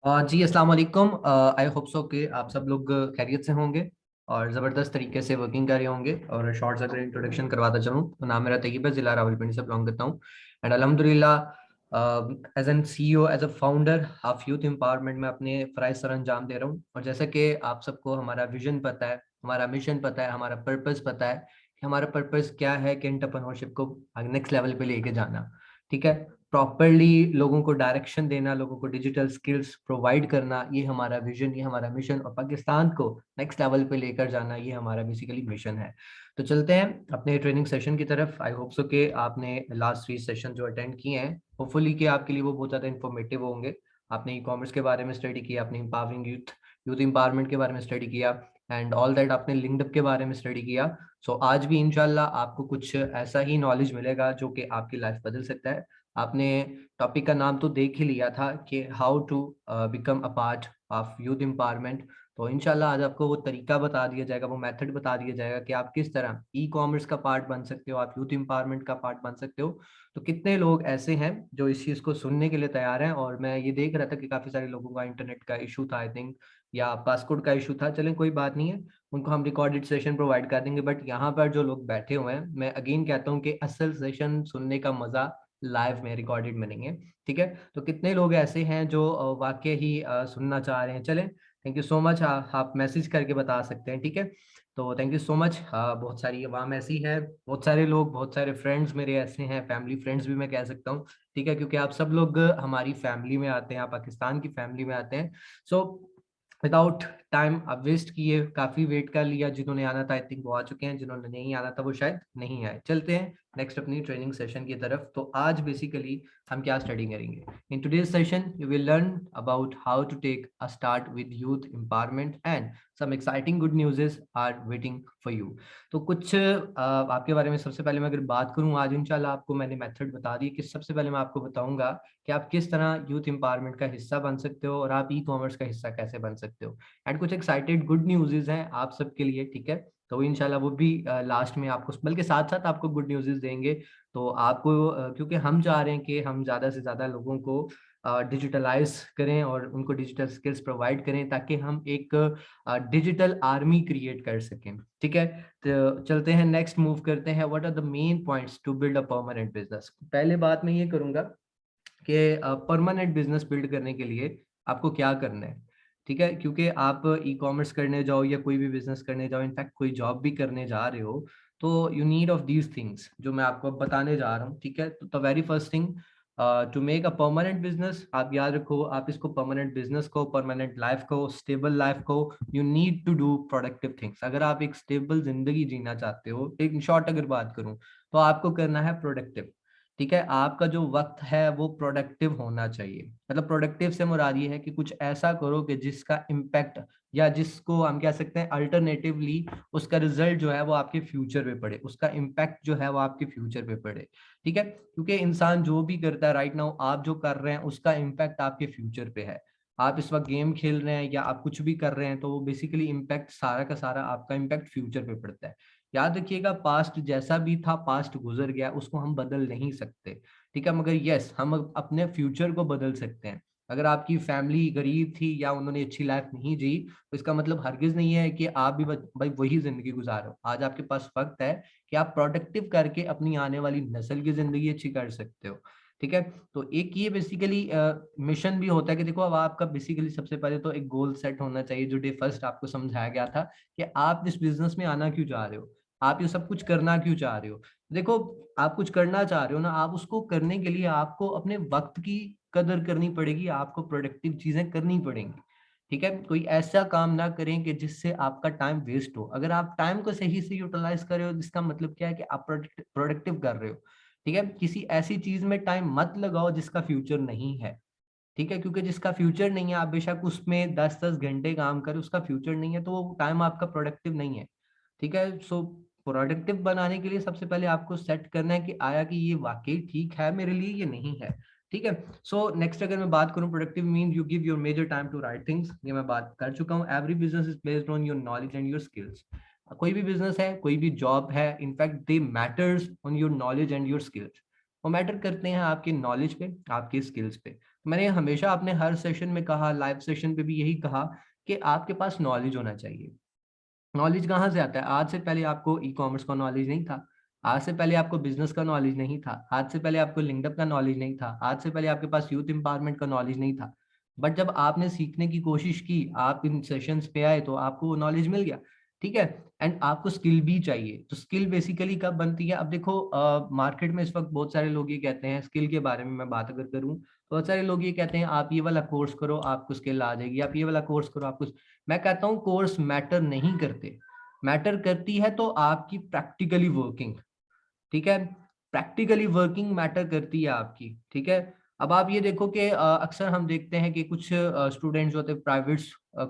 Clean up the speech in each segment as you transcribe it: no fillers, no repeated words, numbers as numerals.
जी अस्सलाम वालेकुम। I hope so कि आप सब लोग खैरियत से होंगे और ज़बरदस्त तरीके से वर्किंग कर रहे होंगे। और शॉर्ट सा अगर इंट्रोडक्शन करवाता चलूँ तो नाम मेरा तैयब है, ज़िला रावलपिंडी से बिलोंग करता हूँ। एंड अल्हम्दुलिल्लाह as an CEO, as a founder of youth empowerment में अपने फ़राइज़ सर अंजाम दे रहा हूँ। और जैसा कि आप सबको हमारा विजन पता है, हमारा मिशन पता है, हमारा पर्पज़ पता है कि हमारा पर्पज़ क्या है, कि एंटरप्रेन्योरशिप को नेक्स्ट लेवल पे लेके जाना। ठीक है, प्रॉपरली लोगों को डायरेक्शन देना, लोगों को डिजिटल स्किल्स प्रोवाइड करना, ये हमारा विजन, ये हमारा मिशन। और पाकिस्तान को नेक्स्ट लेवल पे लेकर जाना, ये हमारा बेसिकली मिशन है। तो चलते हैं अपने ट्रेनिंग सेशन की तरफ। आई होप सो कि आपने लास्ट 3 सेशन जो अटेंड किए हैं, होपफुली कि आपके लिए वो बहुत ज़्यादा इन्फॉर्मेटिव होंगे। आपने ई कॉमर्स के बारे में स्टडी किया, आपने एम्पावरिंग यूथ, यूथ एम्पावरमेंट के बारे में स्टडी किया, एंड ऑल दैट आपने लिंक्डअप के बारे में स्टडी किया। सो आज भी इंशाल्लाह आपको कुछ ऐसा ही नॉलेज मिलेगा जो कि आपकी लाइफ बदल सकता है। आपने टॉपिक का नाम तो देख ही लिया था कि how to become a part of youth empowerment. तो इंशाल्लाह आज आपको वो तरीका बता दिया जाएगा, वो मेथड बता दिया जाएगा कि आप किस तरह ई कॉमर्स का पार्ट बन सकते हो, आप यूथ एम्पावरमेंट का पार्ट बन सकते हो। तो कितने लोग ऐसे हैं जो इस चीज़ को सुनने के लिए तैयार हैं? और मैं ये देख रहा था कि काफ़ी सारे लोगों का इंटरनेट का इशू था, आई थिंक, या पासपोर्ट का इशू था। चलें कोई बात नहीं है, उनको हम रिकॉर्डेड सेशन प्रोवाइड कर देंगे। बट यहाँ पर जो लोग बैठे हुए हैं, मैं अगेन कहता हूँ कि असल सेशन सुनने का मज़ा लाइव में, रिकॉर्डेड में नहीं है। ठीक है, तो कितने लोग ऐसे हैं जो वाकई ही सुनना चाह रहे हैं? चलें, थैंक यू सो मच। आप मैसेज करके बता सकते हैं। ठीक है, तो थैंक यू सो मच। बहुत सारी आवाम ऐसी है, बहुत सारे लोग, बहुत सारे फ्रेंड्स मेरे ऐसे हैं, फैमिली फ्रेंड्स भी मैं कह सकता हूँ। ठीक है, क्योंकि आप सब लोग हमारी फैमिली में आते हैं, आप पाकिस्तान की फैमिली में आते हैं। सो विदाउट टाइम अब वेस्ट किए, काफी वेट कर लिया। जिन्होंने आना था आई थिंक वो आ चुके हैं, जिन्होंने नहीं आना था वो शायद नहीं आए। चलते हैं नेक्स्ट अपनी ट्रेनिंग सेशन की तरफ। तो आज बेसिकली हम क्या स्टडी करेंगे? In today's session you will learn about how to take a start with youth empowerment and some exciting good newses are waiting for you. तो कुछ आपके बारे में सबसे पहले मैं अगर बात करूं, आज इंशाल्लाह आपको मैंने मेथड बता दी कि सबसे पहले मैं आपको बताऊंगा कि आप किस तरह यूथ एम्पावरमेंट का हिस्सा बन सकते हो और आप ई कॉमर्स का हिस्सा कैसे बन सकते हो। एंड कुछ एक्साइटेड गुड न्यूज़ हैं आप सबके लिए। ठीक है, तो इंशाल्लाह वो भी लास्ट में आपको, बल्कि साथ साथ आपको गुड न्यूज़ देंगे। तो आपको क्योंकि हम चाह रहे हैं कि हम ज़्यादा से ज़्यादा लोगों को डिजिटलाइज करें और उनको डिजिटल स्किल्स प्रोवाइड करें, ताकि हम एक डिजिटल आर्मी क्रिएट कर सकें। ठीक है, तो चलते हैं नेक्स्ट, मूव करते हैं। What are the main points to build a permanent business. पहले बात मैं ये करूंगा कि परमानेंट बिजनेस बिल्ड करने के लिए आपको क्या करना है। ठीक है, क्योंकि आप ई कॉमर्स करने जाओ या कोई भी बिजनेस करने जाओ, इनफैक्ट कोई जॉब भी करने जा रहे हो, तो you need of these things जो मैं आपको अब बताने जा रहा हूँ। ठीक है, तो the very first thing to make a permanent business, आप याद रखो, आप इसको परमानेंट बिजनेस को, परमानेंट लाइफ को, स्टेबल लाइफ को, you need to do productive things. अगर आप एक स्टेबल जिंदगी जीना चाहते हो, एक शॉर्ट अगर बात करूं, तो आपको करना है प्रोडक्टिव। ठीक है, आपका जो वक्त है वो प्रोडक्टिव होना चाहिए। मतलब प्रोडक्टिव से मुराद ये है कि कुछ ऐसा करो कि जिसका इम्पैक्ट, या जिसको हम कह सकते हैं अल्टरनेटिवली, उसका रिजल्ट जो है वो आपके फ्यूचर पे पड़े, उसका इम्पैक्ट जो है वो आपके फ्यूचर पे पड़े। ठीक है, क्योंकि इंसान जो भी करता है राइट नाउ, आप जो कर रहे हैं उसका इम्पैक्ट आपके फ्यूचर पे है। आप इस वक्त गेम खेल रहे हैं या आप कुछ भी कर रहे हैं, तो वो बेसिकली इम्पैक्ट सारा का सारा आपका इम्पैक्ट फ्यूचर पे पड़ता है। याद रखिएगा, पास्ट जैसा भी था, पास्ट गुजर गया, उसको हम बदल नहीं सकते। ठीक है, मगर यस, हम अपने फ्यूचर को बदल सकते हैं। अगर आपकी फैमिली गरीब थी या उन्होंने अच्छी लाइफ नहीं जी, तो इसका मतलब हरगिज नहीं है कि आप भी भाई वही जिंदगी गुजारो। आज आपके पास वक्त है कि आप प्रोडक्टिव करके अपनी आने वाली नस्ल की जिंदगी अच्छी कर सकते हो। ठीक है, तो एक ये बेसिकली मिशन भी होता है कि देखो, अब आपका बेसिकली सबसे पहले तो एक गोल सेट होना चाहिए, जो डे फर्स्ट आपको समझाया गया था कि आप इस बिजनेस में आना क्यों चाह रहे हो, आप ये सब कुछ करना क्यों चाह रहे हो। देखो, आप कुछ करना चाह रहे हो ना, आप उसको करने के लिए आपको अपने वक्त की कदर करनी पड़ेगी, आपको प्रोडक्टिव चीजें करनी पड़ेंगी। ठीक है, कोई ऐसा काम ना करें कि जिससे आपका टाइम वेस्ट हो। अगर आप टाइम को सही से यूटिलाइज कर रहे हो, इसका मतलब क्या है कि आप प्रोडक्टिव कर रहे हो। ठीक है, किसी ऐसी चीज में टाइम मत लगाओ जिसका फ्यूचर नहीं है। ठीक है, क्योंकि जिसका फ्यूचर नहीं है, आप बेशक उसमें 10-10 घंटे काम करें, उसका फ्यूचर नहीं है, तो वो टाइम आपका प्रोडक्टिव नहीं है। ठीक है, सो प्रोडक्टिव बनाने के लिए सबसे पहले आपको सेट करना है कि आया कि ये वाकई ठीक है मेरे लिए, ये नहीं है। ठीक है, सो नेक्स्ट अगर मैं बात करूं, productive mean you give your major time to right things. ये मैं बात कर चुका हूं। Every business is based on your knowledge and your skills. कोई भी बिजनेस है, कोई भी जॉब है, in fact they matters on your knowledge and your skills. वो मैटर करते हैं आपके नॉलेज पे, आपके स्किल्स पे। मैंने हमेशा अपने हर सेशन में कहा, लाइव सेशन पे भी यही कहा कि आपके पास नॉलेज होना चाहिए। नॉलेज कहाँ से आता है? आज से पहले आपको ई कॉमर्स का नॉलेज नहीं था, आज से पहले आपको बिजनेस का नॉलेज नहीं था, आज से पहले आपको लिंक्डअप का नॉलेज नहीं था, आज से पहले आपके पास यूथ एम्पावरमेंट का नॉलेज नहीं था। बट जब आपने सीखने की कोशिश की, आप इन सेशंस पे आए, तो आपको वो नॉलेज मिल गया। ठीक है। एंड आपको स्किल भी चाहिए, तो स्किल बेसिकली कब बनती है? अब देखो, मार्केट में इस वक्त बहुत सारे लोग ये कहते हैं, स्किल के बारे में मैं बात अगर करूं, बहुत सारे लोग ये कहते हैं आप ये वाला कोर्स करो आपको स्किल आ जाएगी, आप ये वाला कोर्स करो आपको। मैं कहता हूँ कोर्स मैटर नहीं करते, मैटर करती है तो आपकी प्रैक्टिकली वर्किंग। ठीक है, प्रैक्टिकली वर्किंग मैटर करती है आपकी। ठीक है। अब आप ये देखो कि अक्सर हम देखते हैं कि कुछ स्टूडेंट्स जो होते हैं प्राइवेट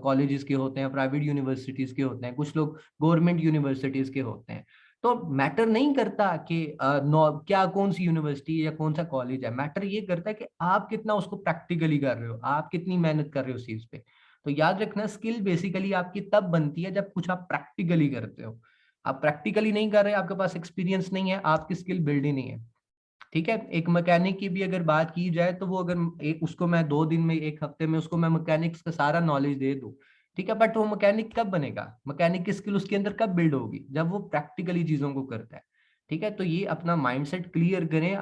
कॉलेजेस के होते हैं, प्राइवेट यूनिवर्सिटीज के होते हैं, कुछ लोग गवर्नमेंट यूनिवर्सिटीज के होते हैं। तो मैटर नहीं करता कि क्या कौन सी यूनिवर्सिटी या कौन सा कॉलेज है, मैटर ये करता है कि आप कितना उसको प्रैक्टिकली कर रहे हो, आप कितनी मेहनत कर रहे हो उस चीज पे। तो याद रखना, स्किल बेसिकली आपकी तब बनती है जब कुछ आप प्रैक्टिकली करते हो। आप प्रैक्टिकली नहीं कर रहे, आपके पास एक्सपीरियंस नहीं है, आपकी स्किल बिल्ड ही नहीं है। ठीक है। एक मैकेनिक की भी अगर बात की जाए, तो वो अगर एक उसको मैं 2 दिन में, 1 हफ्ते में उसको मैं मैकेनिक्स का सारा नॉलेज दे दूं, ठीक है, बट वो मैकेनिक कब बनेगा? मैकेनिक की स्किल उसके अंदर कब बिल्ड होगी? जब वो प्रैक्टिकली चीजों को करता है। ठीक है। तो ये अपना माइंडसेट क्लियर करें,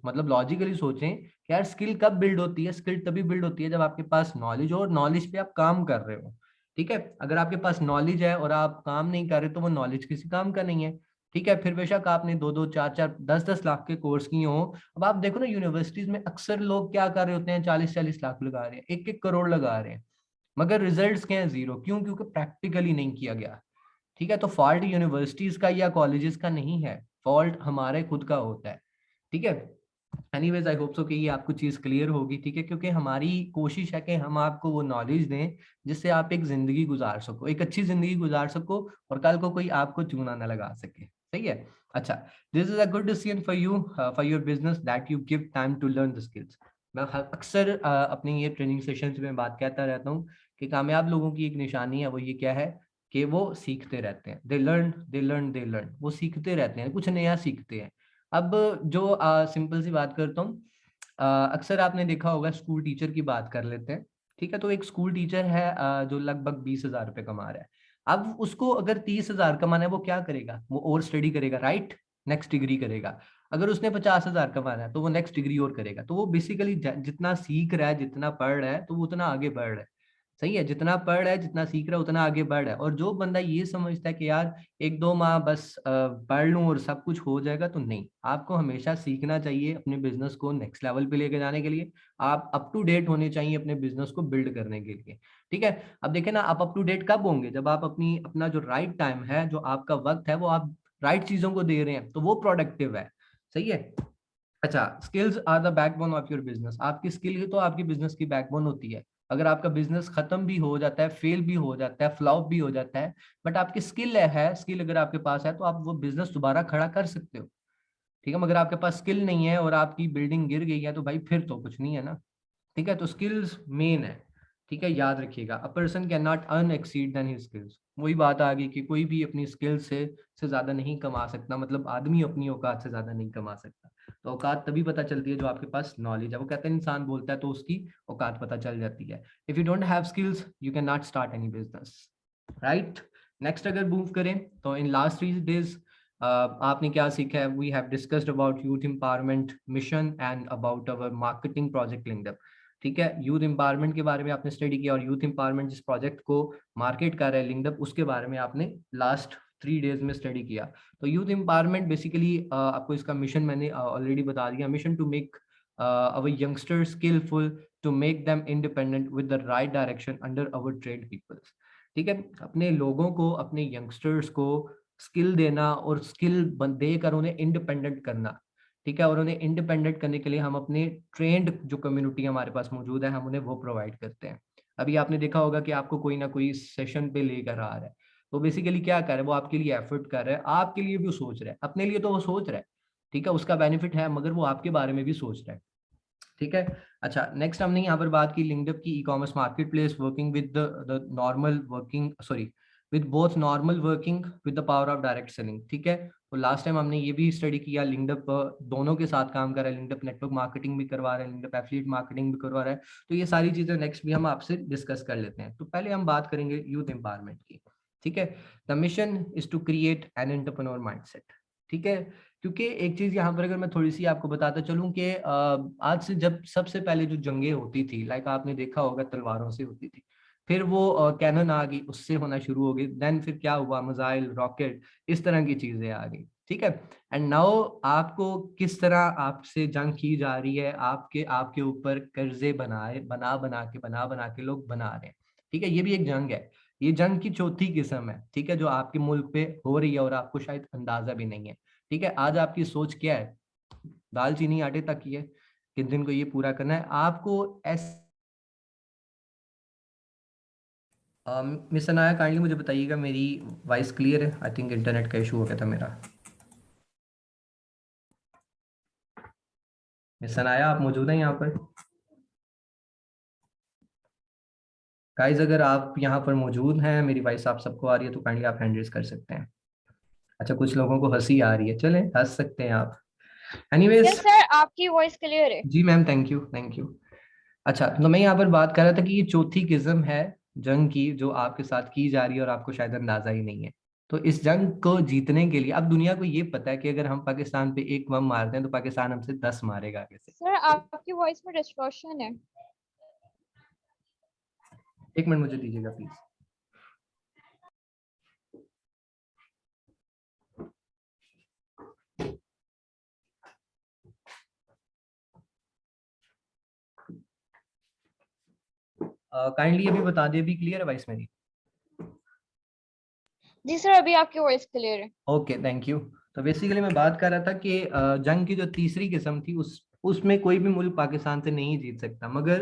मतलब लॉजिकली सोचें कि यार स्किल कब बिल्ड होती है? स्किल तभी बिल्ड होती है जब आपके पास नॉलेज हो और नॉलेज पे आप काम कर रहे हो। ठीक है। अगर आपके पास नॉलेज है और आप काम नहीं कर रहे, तो वो नॉलेज किसी काम का नहीं है। ठीक है। फिर बेशक आपने 2-2, 4-4, 10-10 लाख के कोर्स किए हो, अब आप देखो ना यूनिवर्सिटीज में अक्सर लोग क्या कर रहे होते हैं, 40-40 लाख लगा रहे हैं, 1-1 करोड़ लगा रहे हैं, मगर रिजल्ट्स क्या है? जीरो। क्यों? क्योंकि प्रैक्टिकली नहीं किया गया। ठीक है। तो फॉल्ट यूनिवर्सिटीज का या कॉलेजेस का नहीं है, फॉल्ट हमारे खुद का होता है। ठीक है। एनीवेज, आई होप सो कि ये आपको चीज क्लियर होगी। ठीक है। क्योंकि हमारी कोशिश है कि हम आपको वो नॉलेज दें जिससे आप एक जिंदगी गुजार सको, एक अच्छी जिंदगी गुजार सको, और कल को कोई आपको चूना ना लगा सके। सही है। अच्छा, this is a good decision for you, for your business, that you give time to learn the skills. मैं अक्सर अपनी ये ट्रेनिंग सेशंस में बात कहता रहता हूँ कि कामयाब लोगों की एक निशानी है, वो ये क्या है कि वो सीखते रहते हैं। They learn, they learn, they learn, वो सीखते रहते हैं, कुछ नया सीखते हैं। अब जो सिंपल सी बात करता हूँ, अक्सर आपने देखा होगा, स्कूल टीचर की बात कर लेते हैं। ठीक है। तो एक स्कूल टीचर है जो लगभग 20,000 रुपये कमा रहा है। अब उसको अगर 30,000 कमाना है, वो क्या करेगा? वो और स्टडी करेगा, राइट, नेक्स्ट डिग्री करेगा। अगर उसने 50,000 कमाना है, तो वो नेक्स्ट डिग्री और करेगा। तो वो बेसिकली जितना सीख रहा है, जितना पढ़ रहा है, तो वो उतना आगे बढ़ रहा है। सही है। जितना पढ़ रहा है, जितना सीख रहा है, उतना आगे बढ़ रहा है। और जो बंदा ये समझता है कि यार 1-2 माह बस पढ़ लूं और सब कुछ हो जाएगा, तो नहीं, आपको हमेशा सीखना चाहिए अपने बिजनेस को नेक्स्ट लेवल पे लेके जाने के लिए। आप अप टू डेट होने चाहिए अपने बिजनेस को बिल्ड करने के लिए। ठीक है। अब देखें ना, आप अप टू डेट कब होंगे? जब आप अपना जो राइट टाइम है, जो आपका वक्त है, वो आप राइट चीजों को दे रहे हैं, तो वो प्रोडक्टिव है। सही है। अच्छा, skills are the backbone of your business. आपकी स्किल ही तो आपकी बिजनेस की बैकबोन होती है। अगर आपका बिजनेस खत्म भी हो जाता है, फेल भी हो जाता है, फ्लॉप भी हो जाता है, बट आपकी स्किल है, स्किल अगर आपके पास है, तो आप वो बिजनेस दोबारा खड़ा कर सकते हो। ठीक है। मगर आपके पास स्किल नहीं है और आपकी बिल्डिंग गिर गई है, तो भाई फिर तो कुछ नहीं है ना। ठीक है। तो स्किल्स मेन है। ठीक है, याद रखिएगा, a person can not earn exceed than his skills. वही बात आ गई कि कोई भी अपनी स्किल से ज्यादा नहीं कमा सकता, मतलब आदमी अपनी औकात से ज्यादा नहीं कमा सकता। तो औकात तभी पता चलती है जो आपके पास नॉलेज है। वो कहते हैं इंसान बोलता है तो उसकी औकात पता चल जाती है। If you don't have skills, you can not start any business, right. Next अगर मूव करें, तो इन लास्ट 3 days आपने क्या सीखा है? We have discussed about youth empowerment mission and about our marketing project linked up. ठीक है। यूथ एम्पावरमेंट के बारे में आपने स्टडी किया, और यूथ एम्पावरमेंट जिस प्रोजेक्ट को मार्केट कर रहा है लिंक्डअप, उसके बारे में आपने लास्ट 3 days में स्टडी किया। तो यूथ एम्पावरमेंट बेसिकली, आपको इसका मिशन मैंने ऑलरेडी बता दिया। Mission to make our youngsters skillful, to make them independent with the right direction under our trained peoples। ठीक है। अपने लोगों को, अपने यंगस्टर्स को स्किल देना और स्किल देकर उन्हें इंडिपेंडेंट करना। ठीक है। और उन्हें इंडिपेंडेंट करने के लिए हम अपने ट्रेंड जो कम्युनिटी हमारे पास मौजूद है, हम उन्हें वो प्रोवाइड करते हैं। अभी आपने देखा होगा कि आपको कोई ना कोई सेशन पे लेकर आ रहा है, तो बेसिकली क्या कर रहा है? वो आपके लिए एफर्ट कर रहा है, आपके लिए भी वो सोच रहा है, अपने लिए तो वो सोच रहा है। ठीक है। उसका बेनिफिट है, मगर वो आपके बारे में भी सोच रहा है। ठीक है। अच्छा, नेक्स्ट हमने यहाँ पर बात की लिंक्डअप की, e commerce market place working with the normal working, sorry, with both normal working with the power of direct selling. ठीक है। तो लास्ट टाइम हमने ये भी स्टडी किया, लिंक्डअप दोनों के साथ काम कर रहा है, लिंक्डअप नेटवर्क मार्केटिंग भी करवा रहा है, लिंक्डअप एफिलिएट मार्केटिंग भी करवा रहा है। तो ये सारी चीजें नेक्स्ट भी हम आपसे डिस्कस कर लेते हैं। तो पहले हम बात करेंगे यूथ एम्पावरमेंट की। ठीक है, the mission is to create an entrepreneur mindset. ठीक है, क्योंकि एक चीज यहाँ पर अगर मैं थोड़ी सी आपको बताता चलूं कि आज से जब सबसे पहले जो जंगें होती थी, लाइक आपने देखा होगा तलवारों से होती थी, फिर वो कैनन आ गई, उससे होना शुरू हो गई, देन फिर क्या हुआ, मिसाइल, रॉकेट, इस तरह की चीजें आ गई। ठीक है, एंड नाउ आपको किस तरह आपसे जंग की जा रही है, आपके आपके ऊपर कर्जे बना बना के लोग बना रहे हैं। ठीक है, ये भी एक जंग है, ये जंग की चौथी किस्म है। ठीक है, जो आपके मुल्क पे हो रही है और आपको शायद अंदाजा भी नहीं है। ठीक है, आज आपकी सोच क्या है, दाल चीनी आटे तक ही है, किस दिन को ये पूरा करना है आपको। मिस अनाया, काइंडली मुझे बताइएगा मेरी वॉइस क्लियर है? आई थिंक इंटरनेट का इशू हो गया था मेरा। मिस अनाया, आप मौजूद हैं यहाँ पर? गाइज, अगर आप यहाँ पर मौजूद हैं, मेरी वॉइस आप सबको आ रही है, तो काइंडली आप हैंड रेज कर सकते हैं। अच्छा, कुछ लोगों को हंसी आ रही है, चले हंस सकते हैं आप। एनीवेज, यस सर, आपकी वॉइस क्लियर है। जी ma'am, thank you thank you. अच्छा, तो मैं यहाँ पर बात कर रहा था कि ये चौथी किस्म है जंग की, जो आपके साथ की जा रही है और आपको शायद अंदाजा ही नहीं है। तो इस जंग को जीतने के लिए अब दुनिया को ये पता है कि अगर हम पाकिस्तान पे एक बम मारते हैं तो पाकिस्तान हमसे 10 मारेगा आगे से। सर आपकी वॉइस में डिस्टॉर्शन है। एक मिनट मुझे दीजिएगा प्लीज। काइंडली अभी बता दिए, अभी क्लियर है वॉइस मेरी? जी सर, अभी आपकी वॉइस क्लियर है। Okay, thank you. तो बेसिकली मैं बात कर रहा था कि जंग की जो तीसरी किस्म थी, उसमें कोई भी मुल्क पाकिस्तान से नहीं जीत सकता, मगर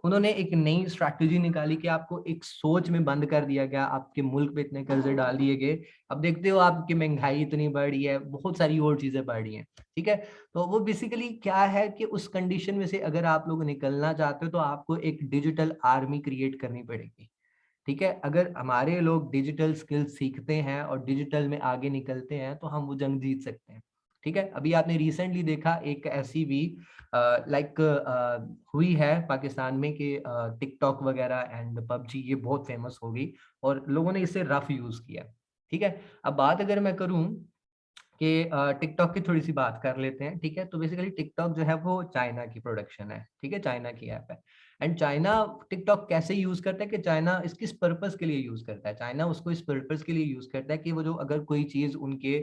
उन्होंने एक नई स्ट्रैटेजी निकाली कि आपको एक सोच में बंद कर दिया गया, आपके मुल्क पे इतने कर्जे डाल दिए गए। अब देखते हो आपकी महंगाई इतनी बढ़ी है, बहुत सारी और चीजें बढ़ी हैं। ठीक है, तो वो बेसिकली क्या है कि उस कंडीशन में से अगर आप लोग निकलना चाहते हो तो आपको एक डिजिटल आर्मी क्रिएट करनी पड़ेगी। ठीक है, अगर हमारे लोग डिजिटल स्किल्स सीखते हैं और डिजिटल में आगे निकलते हैं तो हम वो जंग जीत सकते हैं। ठीक है, अभी आपने रिसेंटली देखा एक ऐसी भी लाइक हुई है पाकिस्तान में कि टिकटॉक वगैरह एंड पबजी ये बहुत फेमस हो गई और लोगों ने इसे रफ यूज किया। ठीक है, अब बात अगर मैं करूं कि टिकटॉक की थोड़ी सी बात कर लेते हैं। ठीक है, तो बेसिकली टिकटॉक जो है वो चाइना की प्रोडक्शन है। ठीक है, चाइना की ऐप है। एंड चाइना टिकटॉक कैसे यूज करता है कि चाइना इस किस पर्पस के लिए यूज करता है, चाइना उसको इस पर्पस के लिए यूज करता है कि वो जो अगर कोई चीज उनके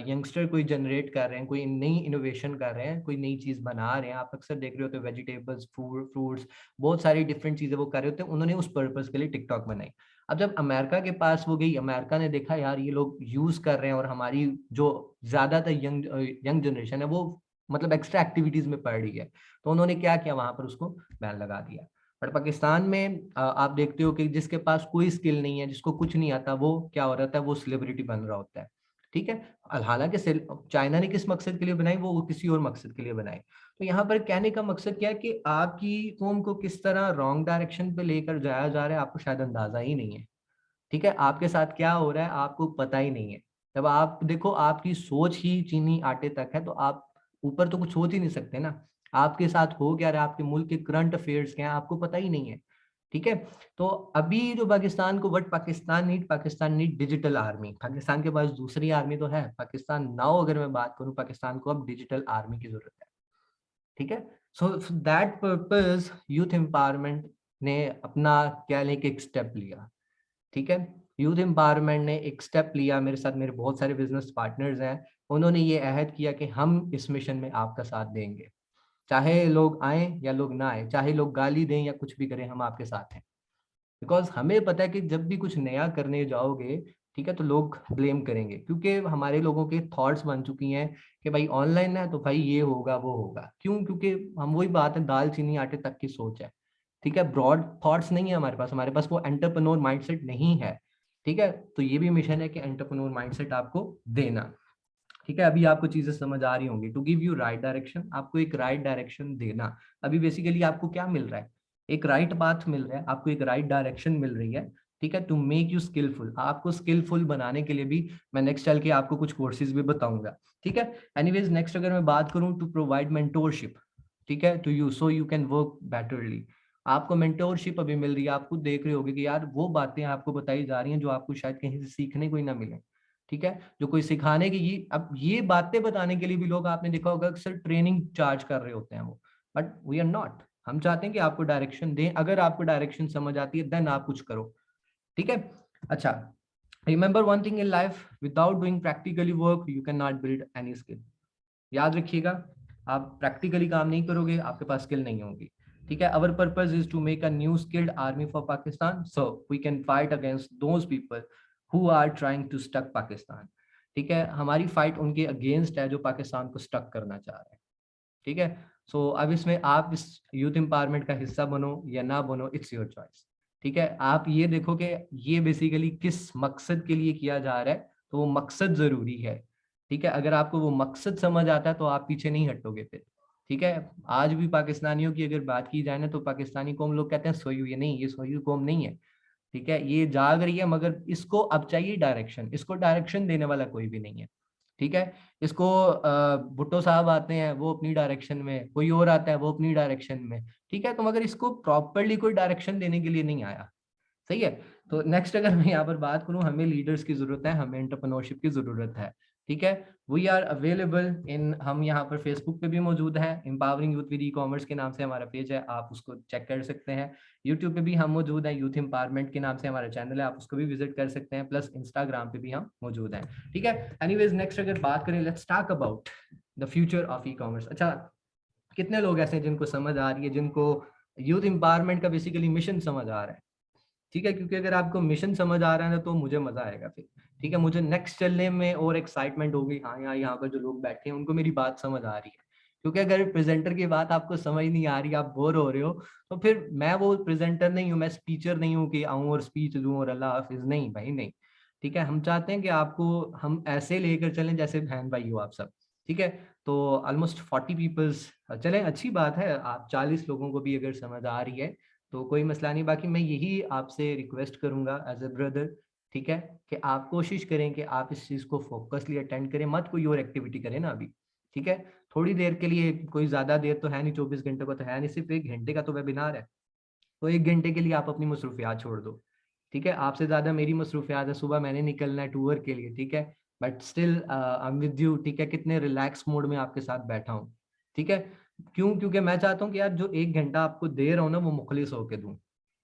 यंगस्टर कोई जनरेट कर रहे हैं, कोई नई इनोवेशन कर रहे हैं, कोई नई चीज बना रहे हैं, आप अक्सर देख रहे होते हो वेजिटेबल्स, फ्रूट्स, बहुत सारी डिफरेंट चीजें वो कर रहे होते हैं, उन्होंने उस पर्पस के लिए टिकटॉक बनाई। अब जब अमेरिका के पास वो गई, अमेरिका ने देखा यार ये लोग यूज कर रहे हैं और हमारी जो ज्यादातर यंग यंग जनरेशन है वो मतलब एक्स्ट्रा एक्टिविटीज में पड़ रही है, तो उन्होंने क्या किया, वहां पर उसको बैन लगा दिया। बट पाकिस्तान में आप देखते हो कि जिसके पास कोई स्किल नहीं है, जिसको कुछ नहीं आता, वो क्या हो रहा है, वो सेलिब्रिटी बन रहा होता है। ठीक है, हालांकि चाइना ने किस मकसद के लिए बनाई, वो किसी और मकसद के लिए बनाई। तो यहाँ पर कहने का मकसद क्या है कि आपकी कौम को किस तरह रॉन्ग डायरेक्शन पे लेकर जाया जा रहा है, आपको शायद अंदाजा ही नहीं है। ठीक है, आपके साथ क्या हो रहा है आपको पता ही नहीं है। जब आप देखो आपकी सोच ही चीनी आटे तक है तो आप ऊपर तो कुछ सोच ही नहीं सकते ना। आपके साथ हो क्या रहा है, आपके मुल्क के करंट अफेयर्स क्या है, आपको पता ही नहीं है। ठीक है, तो अभी जो पाकिस्तान को what Pakistan need digital army. Pakistan के पास दूसरी आर्मी तो है, पाकिस्तान नाउ अगर मैं बात करूं, पाकिस्तान को अब डिजिटल आर्मी की जरूरत है। ठीक है, so that purpose youth empowerment ने अपना क्या लेके एक स्टेप लिया। ठीक है, यूथ एम्पावरमेंट ने एक स्टेप लिया, मेरे साथ मेरे बहुत सारे बिजनेस पार्टनर्स हैं, उन्होंने ये अहद किया कि हम इस मिशन में आपका साथ देंगे, चाहे लोग आए या लोग ना आए, चाहे लोग गाली दें या कुछ भी करें, हम आपके साथ हैं। बिकॉज हमें पता है कि जब भी कुछ नया करने जाओगे, ठीक है, तो लोग ब्लेम करेंगे, क्योंकि हमारे लोगों के थॉट्स बन चुकी हैं कि भाई ऑनलाइन है तो भाई ये होगा वो होगा, क्यों, क्योंकि हम वही बात है, दाल चीनी आटे तक की सोच है। ठीक है, ब्रॉड थॉट्स नहीं है हमारे पास वो एंटरप्रेन्योर माइंडसेट नहीं है। ठीक है, तो ये भी मिशन है कि एंटरप्रेन्योर माइंडसेट आपको देना। ठीक है, अभी आपको चीजें समझ आ रही होंगी, to give you right direction, आपको एक राइट डायरेक्शन देना। अभी बेसिकली आपको क्या मिल रहा है, एक राइट पाथ मिल रहा है, आपको एक राइट डायरेक्शन मिल रही है। ठीक है, टू मेक यू स्किलफुल। आपको स्किलफुल बनाने के लिए भी मैं नेक्स्ट चल के आपको कुछ कोर्सेज भी बताऊंगा, ठीक है। एनीवेज नेक्स्ट अगर मैं बात करूं, टू प्रोवाइड मेंटोरशिप, ठीक है, to you so you can work betterly. आपको मेंटोरशिप अभी मिल रही है, आप खुद देख रहे होगे कि यार वो बातें आपको बताई जा रही हैं जो आपको शायद कहीं से सीखने को ही ना मिले, ठीक है, जो कोई सिखाने की अब ये बातें बताने के लिए भी लोग आपने देखा होगा अक्सर ट्रेनिंग चार्ज कर रहे होते हैं वो, बट वी आर नॉट। हम चाहते हैं कि आपको डायरेक्शन दें, अगर आपको डायरेक्शन समझ आती है देन आप कुछ करो, ठीक है। अच्छा, remember one thing in life, without doing practically work you can not build any skill. याद रखिएगा, आप प्रैक्टिकली काम नहीं करोगे आपके पास स्किल नहीं होगी, ठीक है। Our purpose is to make a new skilled army for Pakistan so we can fight against those people who are trying to stuck Pakistan, ठीक है। हमारी फाइट उनके अगेंस्ट है जो पाकिस्तान को स्टक करना चाह रहे हैं, ठीक है। सो अब इसमें आप इस यूथ एम्पावरमेंट का हिस्सा बनो या ना बनो, इट्स योर चॉइस, ठीक है। आप ये देखो कि ये बेसिकली किस मकसद के लिए किया जा रहा है, तो वो मकसद जरूरी है, ठीक है। अगर आपको वो मकसद समझ आता है तो आप पीछे नहीं हटोगे फिर, ठीक है। आज भी पाकिस्तानियों की अगर बात की जाए ना, तो पाकिस्तानी कौम लोग कहते हैं सोई हुई है, नहीं ये सोई हुई कौम नहीं है, ठीक है, ये जाग रही है, मगर इसको अब चाहिए डायरेक्शन, इसको डायरेक्शन देने वाला कोई भी नहीं है, ठीक है। इसको भुट्टो साहब आते हैं वो अपनी डायरेक्शन में, कोई और आता है वो अपनी डायरेक्शन में, ठीक है, तो मगर इसको प्रॉपरली कोई डायरेक्शन देने के लिए नहीं आया, सही है। तो नेक्स्ट अगर मैं यहाँ पर बात करूँ, हमें लीडर्स की जरूरत है, हमें एंटरप्रेन्योरशिप की जरूरत है, ठीक है। वी आर अवेलेबल इन, हम यहाँ पर फेसबुक पे भी मौजूद हैं, empowering youth with e commerce के नाम से हमारा पेज है, आप उसको चेक कर सकते हैं। यूट्यूब पे भी हम मौजूद हैं, यूथ एम्पावरमेंट के नाम से हमारा चैनल है, आप उसको भी विजिट कर सकते हैं, प्लस इंस्टाग्राम पे भी हम मौजूद हैं, ठीक है। एनीवेज नेक्स्ट अगर बात करें, let's talk about the future of e commerce. अच्छा, कितने लोग ऐसे हैं जिनको समझ आ रही है, जिनको यूथ एम्पावरमेंट का बेसिकली मिशन समझ आ रहा है, ठीक है, क्योंकि अगर आपको मिशन समझ आ रहा है ना तो मुझे मजा आएगा फिर, ठीक है, मुझे नेक्स्ट चलने में और एक्साइटमेंट होगी। हाँ, यहाँ पर जो लोग बैठे हैं उनको मेरी बात समझ आ रही है, क्योंकि अगर प्रेजेंटर की बात आपको समझ नहीं आ रही, आप बोर हो रहे हो, तो फिर मैं वो प्रेजेंटर नहीं हूँ, मैं स्पीचर नहीं हूँ कि आऊँ और स्पीच दूँ और अल्लाह हाफिज, नहीं भाई नहीं, ठीक है। हम चाहते हैं कि आपको हम ऐसे लेकर चलें जैसे बहन भाई हो आप सब, ठीक है। तो ऑलमोस्ट 40 पीपल्स, चलें अच्छी बात है, आप 40 लोगों को भी अगर समझ आ रही है तो कोई मसला नहीं। बाकी मैं यही आपसे रिक्वेस्ट करूंगा एज ए ब्रदर, ठीक है, कि आप कोशिश करें कि आप इस चीज़ को फोकसली अटेंड करें, मत कोई और एक्टिविटी करें ना अभी, ठीक है। थोड़ी देर के लिए, कोई ज़्यादा देर तो है नहीं, 24 घंटे का तो है नहीं, सिर्फ 1 घंटे का तो वेबिनार है, तो 1 घंटे के लिए आप अपनी मसरूफियात छोड़ दो, ठीक है। आपसे ज़्यादा मेरी मसरूफियात है, सुबह मैंने निकलना है टूर के लिए, ठीक है, but still I am with you, ठीक है, कितने रिलैक्स मोड में आपके साथ बैठा हूँ, ठीक है। क्यों? क्योंकि मैं चाहता हूँ कि यार जो 1 घंटा आपको दे रहा हूँ ना वो मुखलिस होके दूँ,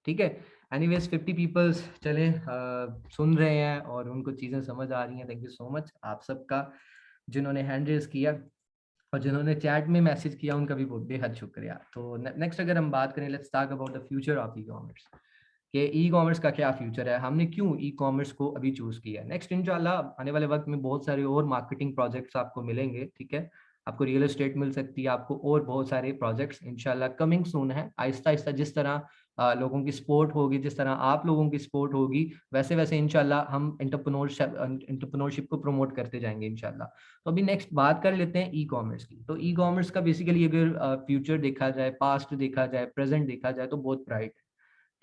ठीक है। एनीवेज 50 पीपल्स चले सुन रहे हैं और उनको चीज़ें समझ आ रही हैं, थैंक यू सो मच आप सबका, जिन्होंने हैंड रेज किया और जिन्होंने चैट में मैसेज किया उनका भी बहुत बेहद शुक्रिया। तो नेक्स्ट अगर हम बात करें, let's talk about the future of e commerce, कि ई कॉमर्स का क्या फ्यूचर है, हमने क्यों ई कॉमर्स को अभी चूज किया है। नेक्स्ट इंशाल्लाह आने वाले वक्त में बहुत सारे और मार्केटिंग प्रोजेक्ट्स आपको मिलेंगे, ठीक है, आपको रियल एस्टेट मिल सकती है, आपको और बहुत सारे प्रोजेक्ट्स इंशाल्लाह कमिंग सून है। आहिस्ता आहिस्ता जिस तरह लोगों की सपोर्ट होगी, जिस तरह आप लोगों की सपोर्ट होगी, वैसे वैसे इंशाल्लाह हम एंटरप्रेन्योरशिप को प्रमोट करते जाएंगे इंशाल्लाह। तो अभी नेक्स्ट बात कर लेते हैं ई कॉमर्स की। तो ई कॉमर्स का बेसिकली अगर फ्यूचर देखा जाए, पास्ट देखा जाए, प्रेजेंट देखा जाए तो बहुत ब्राइट है,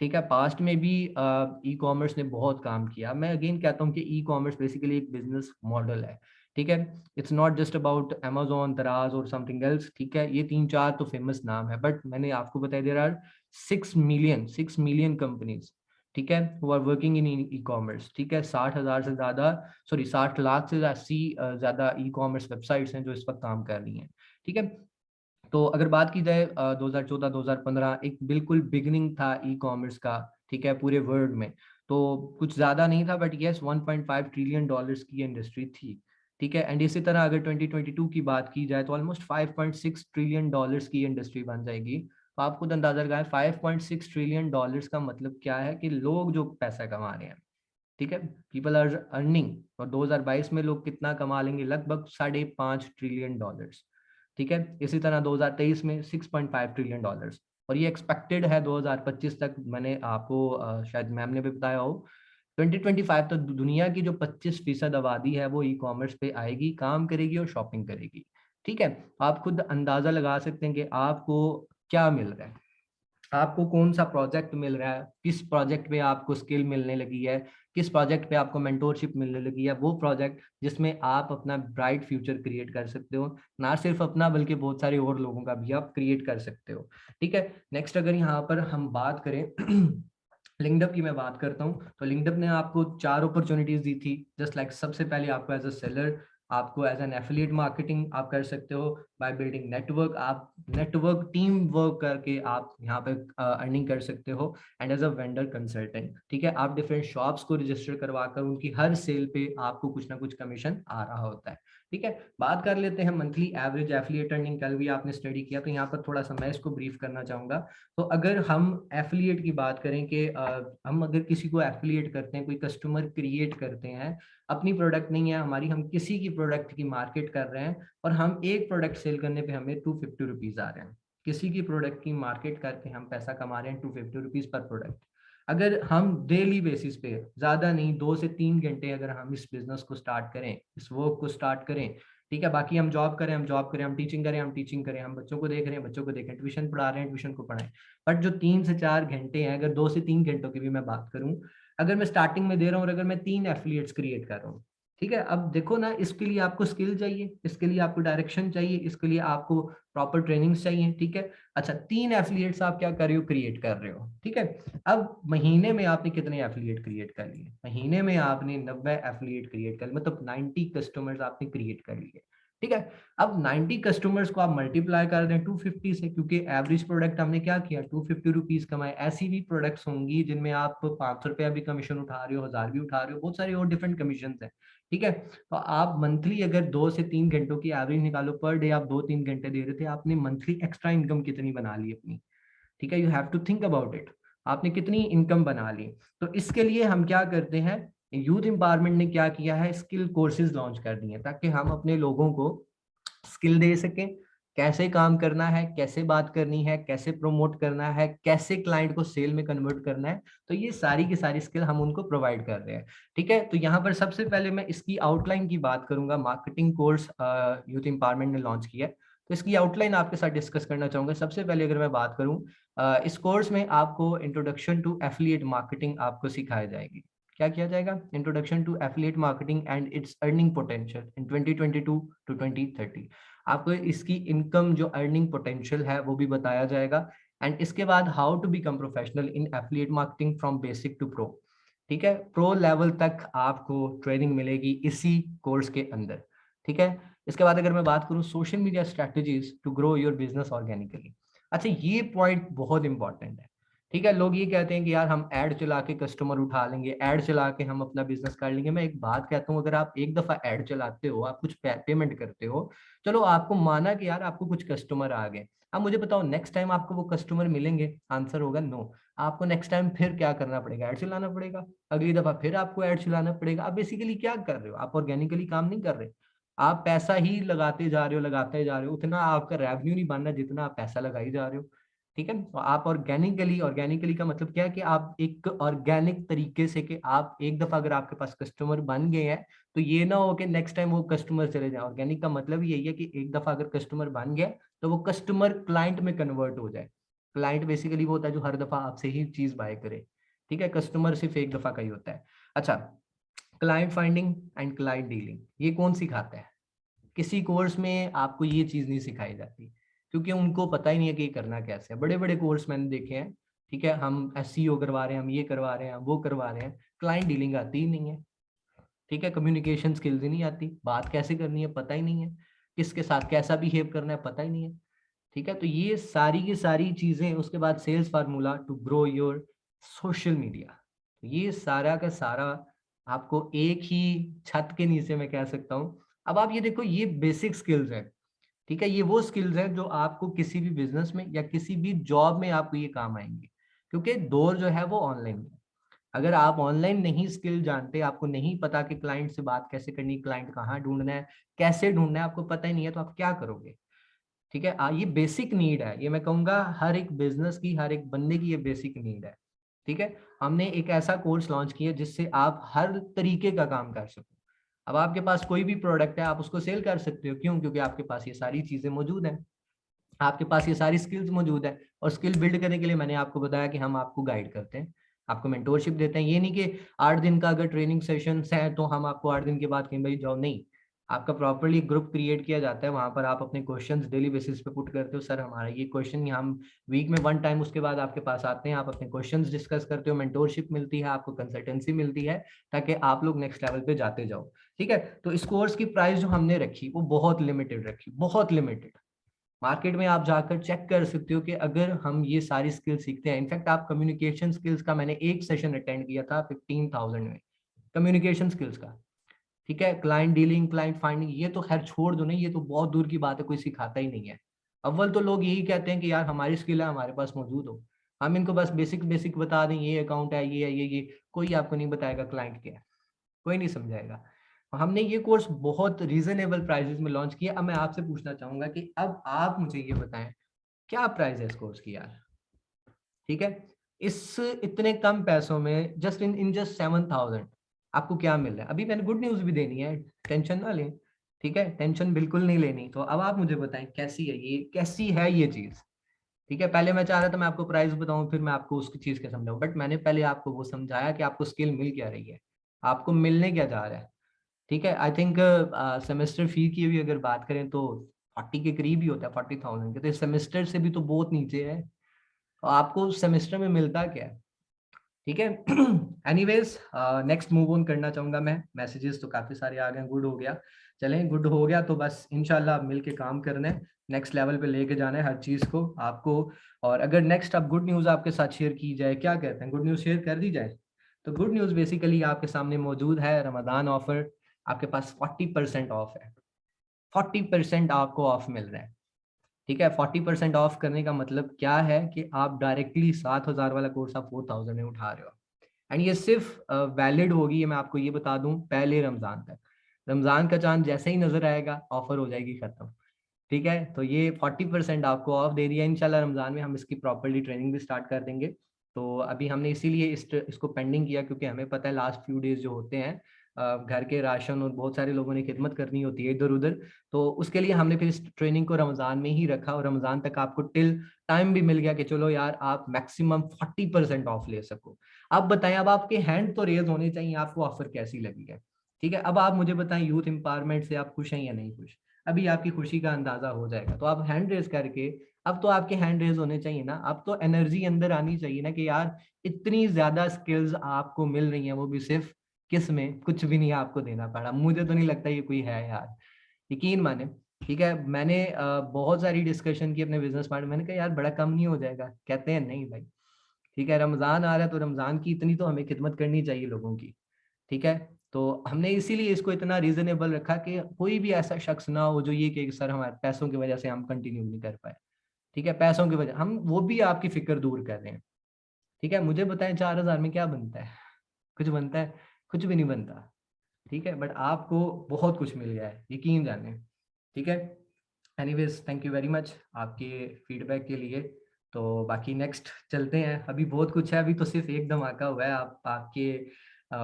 ठीक है। पास्ट में भी ई कॉमर्स ने बहुत काम किया। मैं अगेन कहता हूँ कि ई कॉमर्स बेसिकली एक बिजनेस मॉडल है, ठीक है। It's not just about Amazon, दराज और समथिंग एल्स, ठीक है, ये 3-4 तो फेमस नाम है, बट मैंने आपको बताया देयर आर 6 मिलियन कंपनीज, ठीक है, who are working in e commerce, ठीक है। 60,000 से ज्यादा, सॉरी 60 लाख से ज्यादा ई कॉमर्स वेबसाइट्स हैं जो इस वक्त काम कर रही हैं, ठीक है। तो अगर बात की जाए 2014-2015 एक बिल्कुल बिगनिंग था ई कॉमर्स का, ठीक है, पूरे वर्ल्ड में, तो कुछ ज़्यादा नहीं था, बट यस 1.5 ट्रिलियन डॉलर्स की इंडस्ट्री थी, ठीक है। एंड इसी तरह अगर 2022 की बात की जाए तो ऑलमोस्ट 5.6 ट्रिलियन डॉलर्स की इंडस्ट्री बन जाएगी। तो आप खुद अंदाजा लगाएं 5.6 ट्रिलियन डॉलर्स का मतलब क्या है, कि लोग जो पैसा कमा रहे हैं, ठीक है, पीपल आर अर्निंग, और 2022 में लोग कितना कमा लेंगे, लगभग 5.5 ट्रिलियन डॉलर्स, ठीक है। इसी तरह 2023 में 6.5 ट्रिलियन डॉलर्स, और ये एक्सपेक्टेड है 2025 तक। मैंने आपको शायद मैम ने भी बताया हो, 2025 तक दुनिया की जो 25% आबादी है वो ई कॉमर्स पे आएगी, काम करेगी और शॉपिंग करेगी, ठीक है। आप खुद अंदाजा लगा सकते हैं कि आपको क्या मिल रहा है, आपको कौन सा प्रोजेक्ट मिल रहा है, किस प्रोजेक्ट पे आपको स्किल मिलने लगी है, किस प्रोजेक्ट पे आपको मेंटोरशिप मिलने लगी है, वो प्रोजेक्ट जिसमें आप अपना ब्राइट फ्यूचर क्रिएट कर सकते हो, ना सिर्फ अपना बल्कि बहुत सारे और लोगों का भी आप क्रिएट कर सकते हो। ठीक है, नेक्स्ट अगर यहाँ पर हम बात करें लिंक्डअप की मैं बात करता हूँ, तो लिंक्डअप ने आपको 4 अपॉर्चुनिटीज दी थी। जस्ट लाइक सबसे पहले आपको एज अ सेलर, आपको एज एन एफिलिएट मार्केटिंग आप कर सकते हो बाय बिल्डिंग नेटवर्क, आप नेटवर्क टीम वर्क करके आप यहाँ पे अर्निंग कर सकते हो, and as a vendor consultant. ठीक है, आप डिफरेंट शॉप्स को रजिस्टर करवाकर उनकी हर सेल पे आपको कुछ ना कुछ कमीशन आ रहा होता है। ठीक है, बात कर लेते हैं मंथली एवरेज एफिलिएट अर्निंग। कल भी आपने स्टडी किया, तो यहाँ पर थोड़ा सा मैं इसको ब्रीफ करना चाहूंगा। तो अगर हम एफिलिएट की बात करें कि हम अगर किसी को एफिलिएट करते हैं, कोई कस्टमर क्रिएट करते हैं, अपनी प्रोडक्ट नहीं है हमारी, हम किसी की प्रोडक्ट की मार्केट कर रहे हैं और हम एक प्रोडक्ट सेल करने पे हमें 250 रुपीज आ रहे हैं, किसी की प्रोडक्ट की मार्केट करके हम पैसा कमा रहे हैं 250 रुपीज पर प्रोडक्ट। अगर हम डेली बेसिस पे, ज्यादा नहीं 2 से 3 घंटे अगर हम इस बिजनेस को स्टार्ट करें, इस वर्क को स्टार्ट करें, ठीक है, बाकी हम जॉब करें, हम जॉब करें, हम टीचिंग करें, हम टीचिंग करें, हम बच्चों को देख रहे हैं, बच्चों को देखें, ट्यूशन पढ़ा रहे हैं, ट्यूशन को पढ़ाएं, बट जो 3 से 4 घंटे हैं, अगर 2 से 3 घंटों की भी मैं बात करूं, अगर मैं स्टार्टिंग में दे रहा हूँ और अगर मैं 3 एफिलिएट्स क्रिएट कर रहा हूँ, ठीक है, अब देखो ना, इसके लिए आपको स्किल चाहिए, इसके लिए आपको डायरेक्शन चाहिए, इसके लिए आपको प्रॉपर ट्रेनिंग्स चाहिए। ठीक है, अच्छा 3 एफिलिएट्स आप क्या कर रहे हो, क्रिएट कर रहे हो। ठीक है, अब महीने में आपने कितने एफिलिएट क्रिएट कर लिए, महीने में आपने 90 एफिलिएट क्रिएट कर लिए, मतलब 90 कस्टमर्स आपने क्रिएट कर लिए। ठीक है, अब 90 कस्टमर्स को आप मल्टीप्लाई कर दें 250 से, क्योंकि एवरेज प्रोडक्ट हमने क्या किया, 250 रुपीज कमाए। ऐसी भी प्रोडक्ट्स होंगी जिनमें आप 500 रुपया भी कमीशन उठा रहे हो, 1000 भी उठा रहे हो, बहुत सारे और डिफरेंट कमीशन है। ठीक है, तो आप मंथली अगर 2 से 3 घंटों की एवरेज निकालो, पर डे आप 2-3 घंटे दे रहे थे, आपने मंथली एक्स्ट्रा इनकम कितनी बना ली अपनी। ठीक है, you have to think about it, आपने कितनी इनकम बना ली। तो इसके लिए हम क्या करते हैं, यूथ एम्पावरमेंट ने क्या किया है, स्किल कोर्सेज लॉन्च कर दिए ताकि हम अपने लोगों को स्किल दे सकें, कैसे काम करना है, कैसे बात करनी है, कैसे प्रमोट करना है, कैसे क्लाइंट को सेल में कन्वर्ट करना है। तो ये सारी की सारी स्किल हम उनको प्रोवाइड कर रहे हैं। ठीक है, तो यहाँ पर सबसे पहले मैं इसकी आउटलाइन की बात करूंगा। मार्केटिंग कोर्स यूथ एम्पावरमेंट ने लॉन्च किया है, तो इसकी आउटलाइन आपके साथ डिस्कस करना चाहूंगा। सबसे पहले अगर मैं बात करूं, इस कोर्स में आपको इंट्रोडक्शन टू एफिलिएट मार्केटिंग आपको सिखाई जाएगी। क्या किया जाएगा, introduction to affiliate marketing and its earning potential in 2022 to 2030। आपको इसकी इनकम जो अर्निंग पोटेंशियल है वो भी बताया जाएगा। एंड इसके बाद how to become professional in affiliate marketing from basic to pro. ठीक है, प्रो लेवल तक आपको ट्रेनिंग मिलेगी इसी कोर्स के अंदर। ठीक है, इसके बाद अगर मैं बात करूं social media strategies to grow your business organically. अच्छा, ये पॉइंट बहुत इंपॉर्टेंट है। ठीक है, लोग ये कहते हैं कि यार हम ऐड चला के कस्टमर उठा लेंगे, ऐड चला के हम अपना बिजनेस कर लेंगे। मैं एक बात कहता हूँ, अगर आप एक दफा ऐड चलाते हो, आप कुछ पेमेंट करते हो, चलो आपको माना कि यार आपको कुछ कस्टमर आ गए, अब मुझे बताओ नेक्स्ट टाइम आपको वो कस्टमर मिलेंगे, आंसर होगा नो। आपको नेक्स्ट टाइम फिर क्या करना पड़ेगा, ऐड चलाना पड़ेगा, अगली दफा फिर आपको ऐड चलाना पड़ेगा। आप बेसिकली क्या कर रहे हो, आप ऑर्गेनिकली काम नहीं कर रहे, आप पैसा ही लगाते जा रहे हो, लगाते जा रहे हो, उतना आपका रेवेन्यू नहीं बनना जितना आप पैसा लगाई जा रहे हो। ठीक है, तो आप ऑर्गेनिकली, ऑर्गेनिकली का मतलब क्या है कि आप एक ऑर्गेनिक तरीके से, कि आप एक दफा अगर आपके पास कस्टमर बन गए हैं, तो ये ना हो कि नेक्स्ट टाइम वो कस्टमर चले जाए। ऑर्गेनिक का मतलब यही है कि एक दफा अगर कस्टमर बन गया तो वो कस्टमर क्लाइंट में कन्वर्ट हो जाए। क्लाइंट बेसिकली वो होता है जो हर दफा आपसे ही चीज बाय करे। ठीक है, कस्टमर सिर्फ एक दफा का ही होता है। अच्छा, client finding and client dealing ये कौन सिखाता है, किसी कोर्स में आपको ये चीज नहीं सिखाई जाती, क्योंकि उनको पता ही नहीं है कि ये करना कैसे है। बड़े बड़े कोर्स मैंने देखे हैं, ठीक है, हम एसईओ करवा रहे हैं, हम ये करवा रहे हैं, वो करवा रहे हैं, क्लाइंट डीलिंग आती ही नहीं है। ठीक है, कम्युनिकेशन स्किल्स ही नहीं आती, बात कैसे करनी है पता ही नहीं है, किसके साथ कैसा बिहेव करना है पता ही नहीं है। ठीक है, तो ये सारी की सारी चीजें, उसके बाद sales formula to grow your social media, ये सारा का सारा आपको एक ही छत के नीचे मैं कह सकता हूँ। अब आप ये देखो, ये बेसिक स्किल्स हैं। ठीक है, ये वो स्किल्स हैं जो आपको किसी भी बिजनेस में या किसी भी जॉब में आपको ये काम आएंगे, क्योंकि दौर जो है वो ऑनलाइन है। अगर आप ऑनलाइन नहीं स्किल जानते, आपको नहीं पता कि क्लाइंट से बात कैसे करनी, क्लाइंट कहाँ ढूंढना है, कैसे ढूंढना है, आपको पता ही नहीं है, तो आप क्या करोगे। ठीक है, ये बेसिक नीड है, ये मैं कहूंगा हर एक बिजनेस की, हर एक बंदे की ये बेसिक नीड है। ठीक है, हमने एक ऐसा कोर्स लॉन्च किया जिससे आप हर तरीके का काम कर सको। अब आपके पास कोई भी प्रोडक्ट है, आप उसको सेल कर सकते हो, क्यों, क्योंकि आपके पास ये सारी चीजें मौजूद हैं। आपके पास ये सारी स्किल्स मौजूद है, और स्किल बिल्ड करने के लिए मैंने आपको बताया कि हम आपको गाइड करते हैं, आपको मेंटोरशिप देते हैं। ये नहीं कि 8 दिन का अगर ट्रेनिंग सेशन है तो हम आपको 8 दिन के बाद कहीं भाई जाओ, नहीं। आपका प्रॉपरली ग्रुप क्रिएट किया जाता है, वहां पर आप अपने क्वेश्चंस डेली बेसिस पे पुट करते हो, सर हमारा ये क्वेश्चन, हम वीक में 1 टाइम उसके बाद आपके पास आते हैं, आप अपने क्वेश्चंस डिस्कस करते हो, मेंटोरशिप मिलती है, आपको कंसल्टेंसी मिलती है, ताकि आप लोग नेक्स्ट लेवल पे जाते जाओ। ठीक है, तो इस कोर्स की प्राइस जो हमने रखी वो बहुत लिमिटेड रखी, बहुत लिमिटेड। मार्केट में आप जाकर चेक कर सकते हो कि अगर हम ये सारी स्किल सीखते हैं, इनफैक्ट आप कम्युनिकेशन स्किल्स का मैंने एक सेशन अटेंड किया था 15,000 में, कम्युनिकेशन स्किल्स का। ठीक है, क्लाइंट डीलिंग, क्लाइंट फाइंडिंग, ये तो खैर छोड़ दो, नहीं ये तो बहुत दूर की बात है, कोई सिखाता ही नहीं है। अव्वल तो लोग यही कहते हैं कि यार हमारी स्किल है, हमारे पास मौजूद हो, हम इनको बस बेसिक बेसिक बता दें, ये अकाउंट है, ये है, ये कोई आपको नहीं बताएगा क्लाइंट क्या है, कोई नहीं समझाएगा। हमने ये कोर्स बहुत रीजनेबल प्राइसेस में लॉन्च किया। अब मैं आपसे पूछना चाहूंगा कि अब आप मुझे ये बताएं, क्या प्राइस है इस कोर्स की यार? ठीक है, इस इतने कम पैसों में, जस्ट इन जस्ट 7,000 आपको क्या मिल रहा है? अभी मैंने गुड न्यूज भी देनी है, टेंशन ना लें। ठीक है, टेंशन बिल्कुल नहीं लेनी। तो अब आप मुझे बताएं कैसी है ये, कैसी है ये चीज? ठीक है, पहले मैं चाह रहा था मैं आपको प्राइस बताऊं, फिर मैं आपको उसकी चीज का समझाऊं, बट मैंने पहले आपको वो समझाया कि आपको स्किल मिल क्या रही है, आपको मिलने क्या जा रहा है। ठीक है, आई थिंक सेमेस्टर फी की भी अगर बात करें तो 40 के करीब ही होता है, 40,000 के, तो सेमेस्टर से भी तो बहुत नीचे है। तो आपको सेमेस्टर में मिलता क्या है? ठीक है, एनीवेज नेक्स्ट मूव ऑन करना चाहूंगा मैं। मैसेजेस तो काफी सारे आ गए, गुड हो गया। चलें, गुड हो गया तो बस इंशाल्लाह मिल के काम करना है, नेक्स्ट लेवल पे लेके जाना है हर चीज को आपको। और अगर नेक्स्ट अब गुड न्यूज आपके साथ शेयर की जाए, क्या कहते हैं, गुड न्यूज शेयर कर दी जाए? तो गुड न्यूज बेसिकली आपके सामने मौजूद है, रमजान ऑफर। आपके पास 40% ऑफ है, 40% आपको ऑफ मिल रहा है। ठीक है, 40% ऑफ करने का मतलब क्या है कि आप डायरेक्टली 7,000 वाला कोर्स आप 4,000 में उठा रहे हो। एंड ये सिर्फ वैलिड होगी, ये मैं आपको ये बता दूं, पहले रमजान तक। रमजान का चांद जैसे ही नजर आएगा ऑफर हो जाएगी खत्म। ठीक है, तो ये 40% आपको ऑफ दे दिया। इंशाल्लाह रमजान में हम इसकी प्रॉपरली ट्रेनिंग भी स्टार्ट कर देंगे। तो अभी हमने इसीलिए इसको पेंडिंग किया, क्योंकि हमें पता है लास्ट फ्यू डेज जो होते हैं, घर के राशन और बहुत सारे लोगों ने खिदमत करनी होती है इधर उधर, तो उसके लिए हमने फिर इस ट्रेनिंग को रमजान में ही रखा, और रमजान तक आपको टिल टाइम भी मिल गया कि चलो यार आप मैक्सिमम 40% ऑफ ले सको। अब बताएं, अब आपके हैंड तो रेज होने चाहिए, आपको ऑफर कैसी लगी है? ठीक है, अब आप मुझे बताएं, यूथ एम्पावरमेंट से आप खुश हैं या नहीं खुश? अभी आपकी खुशी का अंदाजा हो जाएगा। तो आप हैंड रेज करके, अब तो आपके हैंड रेज होने चाहिए ना, अब तो एनर्जी अंदर आनी चाहिए ना कि यार इतनी ज्यादा स्किल्स आपको मिल रही हैं, वो भी सिर्फ किस में, कुछ भी नहीं आपको देना पड़ा। मुझे तो नहीं लगता ये कोई है यार, यकीन माने। ठीक है, मैंने बहुत सारी डिस्कशन की अपने बिजनेस पार्टनर, मैंने कहा यार बड़ा कम नहीं हो जाएगा? कहते हैं नहीं भाई। ठीक है, रमजान आ रहा है तो रमजान की इतनी तो हमें खिदमत करनी चाहिए लोगों की। ठीक है, तो हमने इसीलिए इसको इतना रीजनेबल रखा कि कोई भी ऐसा शख्स ना हो जो ये कि सर हमारे पैसों की वजह से हम कंटिन्यू नहीं कर पाए। ठीक है, पैसों की वजह, हम वो भी आपकी फिक्र दूर कर रहे हैं। ठीक है, मुझे बताएं 4,000 में क्या बनता है? कुछ बनता है? कुछ भी नहीं बनता। ठीक है, बट आपको बहुत कुछ मिल गया है, यकीन जाने। ठीक है, anyways thank you very much आपके फीडबैक के लिए। तो बाकी नेक्स्ट चलते हैं, अभी बहुत कुछ है, अभी तो सिर्फ एक धमाका हुआ है। आप आपके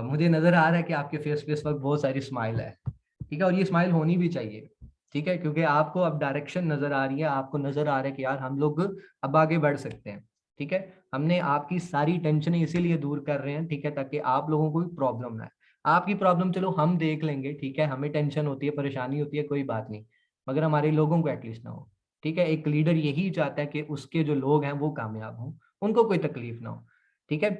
मुझे नजर आ रहा है कि आपके फेस पे इस वक्त बहुत सारी स्माइल है। ठीक है, और ये स्माइल होनी भी चाहिए। ठीक है, क्योंकि आपको अब डायरेक्शन नजर आ रही है, आपको नजर आ रहा है कि यार हम लोग अब आगे बढ़ सकते हैं। ठीक है, हमने आपकी सारी टेंशन इसीलिए दूर कर रहे हैं, ठीक है, ताकि आप लोगों को भी प्रॉब्लम ना है। आपकी प्रॉब्लम चलो हम देख लेंगे, ठीक है, हमें टेंशन होती है, परेशानी होती है, कोई बात नहीं, मगर हमारे लोगों को एटलीस्ट ना हो। ठीक है, एक लीडर यही चाहता है कि उसके जो लोग हैं वो कामयाब हों, उनको कोई तकलीफ ना हो। ठीक है,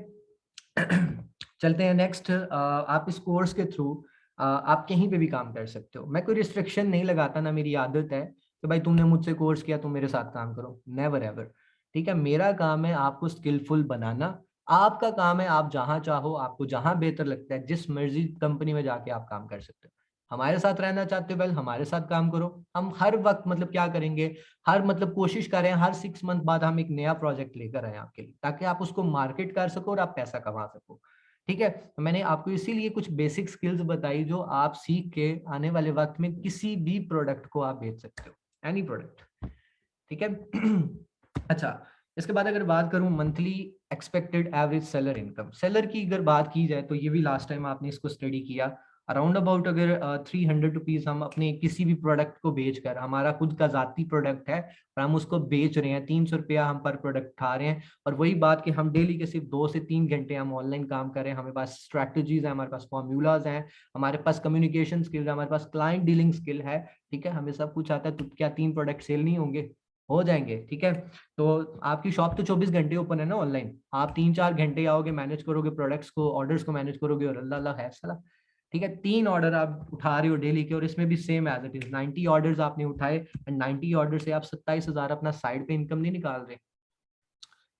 चलते हैं नेक्स्ट। आप इस कोर्स के थ्रू आप कहीं पे भी काम कर सकते हो, मैं कोई रिस्ट्रिक्शन नहीं लगाता, ना मेरी आदत है कि भाई तुमने मुझसे कोर्स किया तुम मेरे साथ काम करो, नेवर एवर। ठीक है, मेरा काम है आपको स्किलफुल बनाना। आपका काम है आप जहां चाहो, आपको जहां बेहतर लगता है, जिस मर्जी कंपनी में जाके आप काम कर सकते हो। हमारे साथ रहना चाहते हो, वेल हमारे साथ काम करो। हम हर वक्त मतलब क्या करेंगे, हर मतलब कोशिश करें हर 6 मंथ बाद हम एक नया प्रोजेक्ट लेकर आए आपके लिए, ताकि आप उसको मार्केट कर सको और आप पैसा कमा सको। ठीक है, तो मैंने आपको इसीलिए कुछ बेसिक स्किल्स बताई जो आप सीख के आने वाले वक्त में किसी भी प्रोडक्ट को आप बेच सकते हो, एनी प्रोडक्ट। ठीक है, अच्छा, इसके बाद अगर बात करूं monthly expected average seller income, seller की अगर बात की जाए तो ये भी लास्ट टाइम आपने इसको स्टडी किया, अराउंड अबाउट अगर 300 रुपीज हम अपने किसी भी प्रोडक्ट को बेच कर, हमारा खुद का जाती प्रोडक्ट है और हम उसको बेच रहे हैं, 300 रुपया हम पर प्रोडक्ट उठा रहे हैं। और वही बात कि हम डेली के सिर्फ 2 से 3 घंटे हम ऑनलाइन काम कर रहे हैं, हमारे पास स्ट्रैटेजीज है, हमारे पास फॉर्मूलाज हैं, हमारे पास कम्युनिकेशन स्किल है, हमारे पास क्लाइंट डीलिंग स्किल है, ठीक है, हमें सब कुछ आता है, तो क्या 3 प्रोडक्ट सेल नहीं होंगे? हो जाएंगे, ठीक है। तो आपकी शॉप तो 24 घंटे ओपन है ना ऑनलाइन, आप 3-4 घंटे आओगे, मैनेज करोगे प्रोडक्ट्स को, ऑर्डर्स को मैनेज करोगे और अल्लाह अल्लाह है साला, ठीक है। 3 ऑर्डर आप उठा रहे हो डेली के, और इसमें भी same as it is 90 orders आपने उठाए, एंड 90 ऑर्डर से आप 27,000 अपना साइड पे इनकम नहीं निकाल रहे।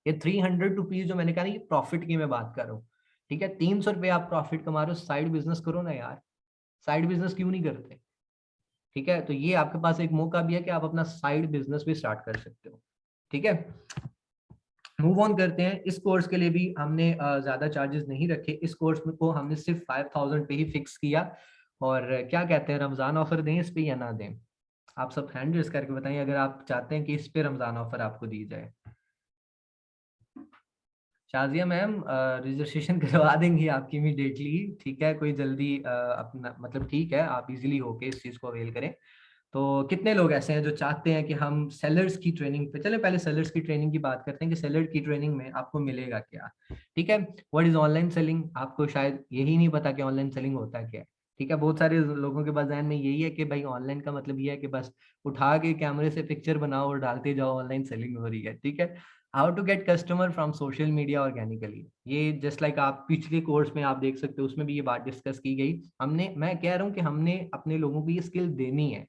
ये 300 रुपीज जो मैंने कहा ना, ये प्रॉफिट की मैं बात कर रहा हूँ, ठीक है। 300 रुपये आप प्रॉफिट कमा रहे हो, साइड बिजनेस करो ना यार, साइड बिजनेस क्यों नहीं करते? ठीक है, तो ये आपके पास एक मौका भी है कि आप अपना साइड बिजनेस भी स्टार्ट कर सकते हो, ठीक है। मूव ऑन करते हैं। इस कोर्स के लिए भी हमने ज्यादा चार्जेस नहीं रखे, इस कोर्स को हमने सिर्फ 5000 पे ही फिक्स किया। और क्या कहते हैं, रमजान ऑफर दें इस पे या ना दें? आप सब हैंड रेस करके बताइए अगर आप चाहते हैं कि इस पे रमजान ऑफर आपको दी जाए। शाजिया मैम रजिस्ट्रेशन करवा देंगी आपकी इमीडिएटली, ठीक है, कोई जल्दी अपना मतलब, ठीक है, आप इजीली होके इस चीज को अवेल करें। तो कितने लोग ऐसे हैं जो चाहते हैं कि हम सेलर्स की ट्रेनिंग पे चले? पहले सेलर्स की ट्रेनिंग की बात करते हैं कि सेलर की ट्रेनिंग में आपको मिलेगा क्या, ठीक है। What is online selling? आपको शायद यही नहीं पता कि ऑनलाइन सेलिंग होता क्या है, ठीक है। बहुत सारे लोगों के पास ध्यान में यही है कि भाई ऑनलाइन का मतलब ये है कि बस उठा के कैमरे से पिक्चर बनाओ और डालते जाओ, ऑनलाइन सेलिंग हो रही है, ठीक है। How to get customer from social media organically, ये जस्ट लाइक आप पिछले कोर्स में आप देख सकते हो, उसमें भी ये बात डिस्कस की गई। हमने, मैं कह रहा हूँ कि हमने अपने लोगों को ये स्किल देनी है,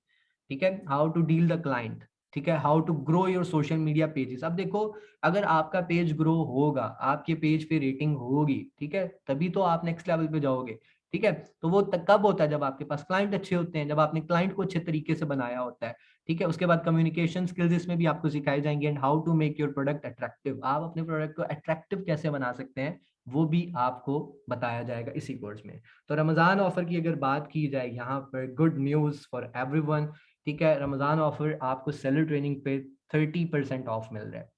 ठीक है। How to deal the client, ठीक है, how to grow your social media pages. अब देखो, अगर आपका पेज ग्रो होगा, आपके पेज पे रेटिंग होगी, ठीक है, तभी तो आप नेक्स्ट लेवल पे जाओगे, ठीक है। तो वो कब होता है? जब आपके पास क्लाइंट अच्छे होते हैं, जब आपने क्लाइंट को अच्छे तरीके से बनाया होता है, ठीक है। उसके बाद कम्युनिकेशन स्किल्स इसमें भी आपको सिखाई जाएंगे, and how to make your product attractive, आप अपने प्रोडक्ट को अट्रैक्टिव कैसे बना सकते हैं, वो भी आपको बताया जाएगा इसी कोर्स में। तो रमजान ऑफर की अगर बात की जाए, यहाँ पर गुड न्यूज फॉर एवरीवन, ठीक है। रमजान ऑफर आपको सेलर ट्रेनिंग पे 30% ऑफ मिल रहा है,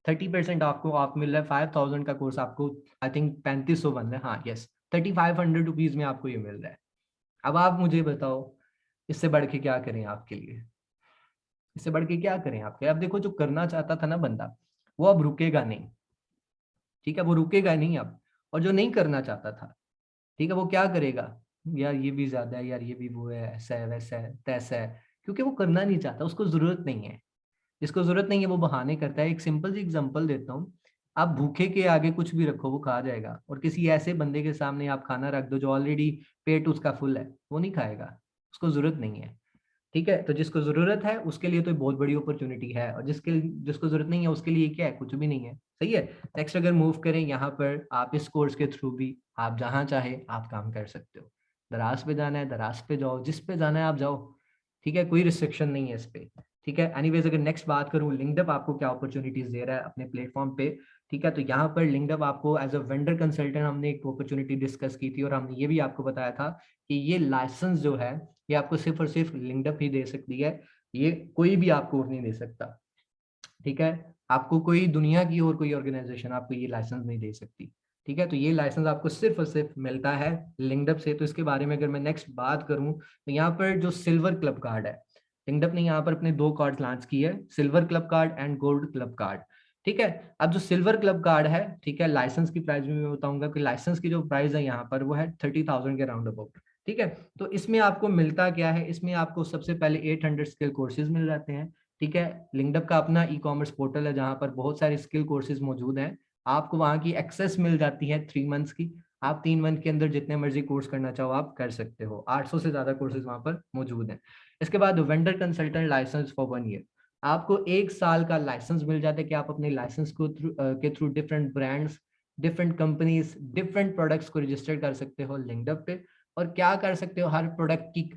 30% आपको ऑफ मिल रहा है। 5000 का कोर्स आपको आई थिंक 3500 बन रहा है, हाँ यस, 3500 रुपीज में आपको ये मिल रहा है। अब आप मुझे बताओ, इससे बढ़ के क्या करें आपके लिए, इससे बढ़ के क्या करें आपके? अब देखो, जो करना चाहता था ना बंदा, वो अब रुकेगा नहीं, ठीक है, वो रुकेगा नहीं अब। और जो नहीं करना चाहता था, ठीक है, वो क्या करेगा? यार ये भी ज्यादा है, यार ये भी वो है, ऐसा है वैसा है तैसा है, क्योंकि वो करना नहीं चाहता, उसको जरूरत नहीं है। जिसको जरूरत नहीं है वो बहाने करता है। एक सिंपल सी एग्जांपल देता हूँ, आप भूखे के आगे कुछ भी रखो वो खा जाएगा, और किसी ऐसे बंदे के सामने आप खाना रख दो जो ऑलरेडी पेट उसका फुल है, वो नहीं खाएगा, उसको जरूरत नहीं है, ठीक है। तो जिसको जरूरत है उसके लिए तो बहुत बड़ी अपॉर्चुनिटी है, और जिसको जरूरत नहीं है उसके लिए क्या है? कुछ भी नहीं है, सही है। नेक्स्ट अगर मूव करें, यहाँ पर आप इस कोर्स के थ्रू भी आप जहाँ चाहे आप काम कर सकते हो। दराज पे जाना है दराज पे जाओ, जिस पे जाना है आप जाओ, ठीक है, कोई रिस्ट्रिक्शन नहीं है इस पे, ठीक है। एनीवेज अगर नेक्स्ट बात करूँ, लिंक्डअप आपको क्या अपॉर्चुनिटीज दे रहा है अपने प्लेटफॉर्म पे, ठीक है। तो यहाँ पर लिंक्डअप आपको एज अ वेंडर कंसल्टेंट हमने एक अपॉर्चुनिटी डिस्कस की थी, और हमने ये भी आपको बताया था कि ये लाइसेंस जो है, ये आपको सिर्फ और सिर्फ लिंक्डअप ही दे सकती है, ये कोई भी आपको नहीं दे सकता, ठीक है। आपको कोई दुनिया की और कोई ऑर्गेनाइजेशन आपको ये लाइसेंस नहीं दे सकती, ठीक है। तो ये लाइसेंस आपको सिर्फ और सिर्फ मिलता है लिंक्डअप से। तो इसके बारे में अगर मैं नेक्स्ट बात करूं, तो यहाँ पर जो सिल्वर क्लब कार्ड है, लिंक्डअप ने यहाँ पर अपने 2 कार्ड लॉन्च किए है, silver club card and gold club card, ठीक है। अब जो सिल्वर क्लब कार्ड है, ठीक है, लाइसेंस की प्राइस भी मैं बताऊंगा कि लाइसेंस की जो प्राइस है यहाँ पर वो है 30,000 के राउंड अबाउट, ठीक है। तो इसमें आपको मिलता क्या है? इसमें आपको सबसे पहले 800 स्किल कोर्सेज मिल जाते हैं, ठीक है। लिंक्डअप का अपना ई कॉमर्स पोर्टल है जहां पर बहुत सारे स्किल कोर्सेज मौजूद हैं, आपको वहां की एक्सेस मिल जाती है 3 मंथ्स की। आप 3 मंथ के अंदर जितने मर्जी कोर्स करना चाहो आप कर सकते हो, 800 से ज्यादा कोर्सेज वहां पर मौजूद हैं। इसके बाद vendor consultant license for 1 year, आपको 1 साल का लाइसेंस मिल जाता है कि आप अपने लाइसेंस को के through different brands, different companies, different products को रजिस्टर कर सकते हो लिंक्डअप पे। और क्या कर सकते हो, हर प्रोडक्ट की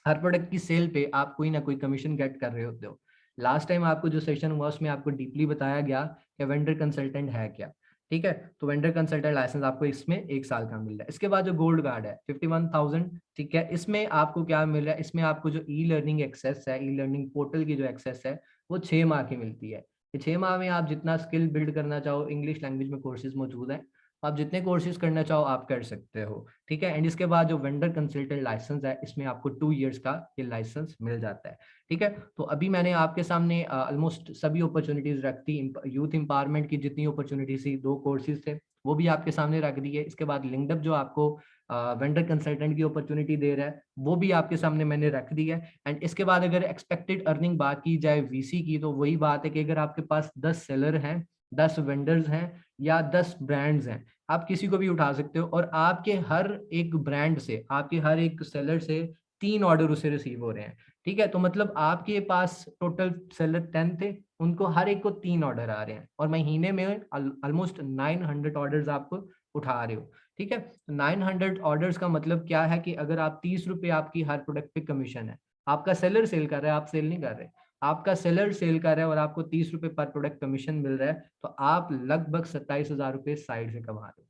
हर प्रोडक्ट की सेल पे आप कोई ना कोई कमीशन गेट कर रहे होते हो। लास्ट टाइम आपको जो सेशन हुआ उसमें आपको डीपली बताया गया कि वेंडर कंसल्टेंट है क्या, ठीक है। तो वेंडर कंसल्टेंट लाइसेंस आपको इसमें 1 साल का मिल रहा है। इसके बाद जो गोल्ड कार्ड है 51,000, ठीक है, इसमें आपको क्या मिल रहा है? इसमें आपको जो ई लर्निंग एक्सेस है, ई लर्निंग पोर्टल की जो एक्सेस है, वो 6 माह की मिलती है। 6 माह में आप जितना स्किल बिल्ड करना चाहो, इंग्लिश लैंग्वेज में कोर्सेज मौजूद है, आप जितने कोर्सेज करना चाहो आप कर सकते हो, ठीक है। एंड इसके बाद जो वेंडर कंसल्टेंट लाइसेंस है, इसमें आपको 2 इयर्स का ये लाइसेंस मिल जाता है, ठीक है। तो अभी मैंने आपके सामने ऑलमोस्ट सभी अपॉर्चुनिटीज रख दी, यूथ एम्पावरमेंट की जितनी अपॉर्चुनिटीज थी, 2 कोर्सेज थे वो भी आपके सामने रख दी है। इसके बाद लिंकडअप जो आपको वेंडर कंसल्टेंट की अपॉर्चुनिटी दे रहा है वो भी आपके सामने मैंने रख दी है। एंड इसके बाद अगर एक्सपेक्टेड अर्निंग बात की जाए वीसी की, तो वही बात है कि अगर आपके पास 10 सेलर हैं, 10 वेंडर्स हैं या 10 ब्रांड्स हैं, आप किसी को भी उठा सकते हो और आपके हर एक ब्रांड से, आपके हर एक सेलर से 3 ऑर्डर उसे रिसीव हो रहे हैं, ठीक है। तो मतलब आपके पास टोटल सेलर 10 थे, उनको हर एक को 3 ऑर्डर आ रहे हैं और महीने में ऑलमोस्ट 900 ऑर्डर्स आपको उठा रहे हो, ठीक है। 900 ऑर्डर्स का मतलब क्या है कि अगर आप 30 रुपए आपकी हर प्रोडक्ट पे कमीशन है, आपका सेलर सेल कर रहा है, आप सेल नहीं कर रहे, आपका सेलर सेल कर रहा है और आपको 30 रुपए पर प्रोडक्ट कमीशन मिल रहा है, तो आप लगभग 27,000 रुपए साइड से कमा रहे हो,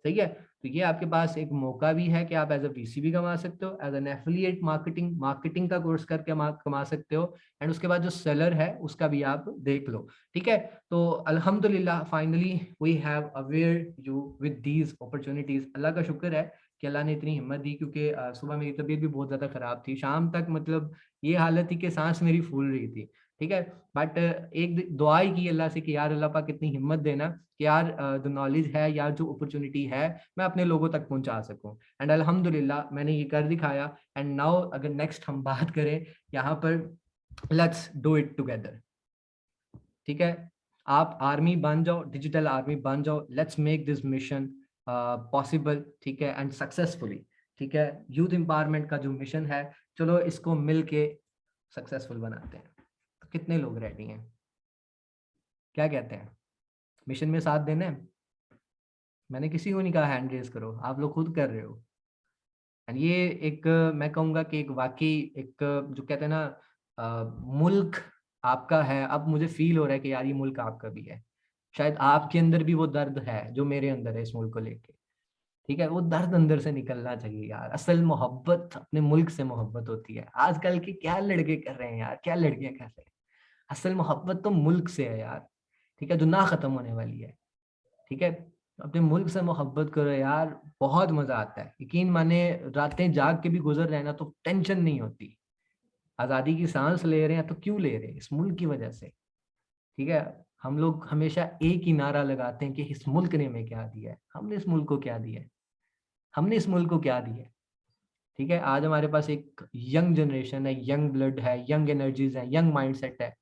सही है। तो ये आपके पास एक मौका भी है कि आप एज अ वीसी भी कमा सकते हो, एज एन एफिलिएट मार्केटिंग का कोर्स करके कमा सकते हो। एंड उसके बाद जो सेलर है उसका भी आप देख लो, ठीक है। तो अल्हम्दुलिल्लाह finally we have aware you with these opportunities. अल्लाह का शुक्र है कि अल्लाह ने इतनी हिम्मत दी, क्योंकि सुबह मेरी तबीयत भी बहुत ज्यादा खराब थी, शाम तक मतलब ये हालत थी कि सांस मेरी फूल रही थी, ठीक है। बट एक दुआ ही की अल्लाह से कि यार अल्लाह पाक कितनी हिम्मत देना कि यार जो नॉलेज है या जो अपॉर्चुनिटी है मैं अपने लोगों तक पहुंचा सकूं। एंड अल्हम्दुलिल्लाह मैंने ये कर दिखाया। एंड नाउ अगर नेक्स्ट हम बात करें यहाँ पर, लेट्स डू इट टुगेदर, ठीक है। आप आर्मी बन जाओ, डिजिटल आर्मी बन जाओ, let's make this mission possible, ठीक है, एंड सक्सेसफुली, ठीक है। यूथ एम्पावरमेंट का जो मिशन है, चलो इसको मिल के सक्सेसफुल बनाते हैं। तो कितने लोग रेडी हैं, क्या कहते हैं, मिशन में साथ देना है? मैंने किसी को नहीं कहा हैंड रेज करो, आप लोग खुद कर रहे हो। एंड ये एक मैं कहूँगा कि एक वाकई एक जो कहते हैं ना मुल्क आपका है। अब मुझे फील हो रहा है कि यार ये मुल्क आपका भी है, शायद आपके अंदर भी वो दर्द है जो मेरे अंदर है इस मुल्क को लेके, ठीक है। वो दर्द अंदर से निकलना चाहिए यार। असल मोहब्बत अपने मुल्क से मोहब्बत होती है। आजकल के क्या लड़के कर रहे हैं यार, क्या लड़कियां कर रहे हैं, असल मोहब्बत तो मुल्क से है यार, ठीक है, जो ना खत्म होने वाली है, ठीक है। अपने मुल्क से मोहब्बत करो यार, बहुत मजा आता है, यकीन माने। रातें जाग के भी गुजर रहे हैं ना तो टेंशन नहीं होती। आजादी की सांस ले रहे हैं तो क्यों ले रहे हैं? इस मुल्क की वजह से, ठीक है। हम लोग हमेशा एक ही नारा लगाते हैं कि इस मुल्क ने हमें क्या दिया है, हमने इस मुल्क को क्या दिया है, हमने इस मुल्क को क्या दिया है, ठीक है। आज हमारे पास एक यंग जनरेशन है, यंग ब्लड है, यंग एनर्जीज है, यंग माइंडसेट है।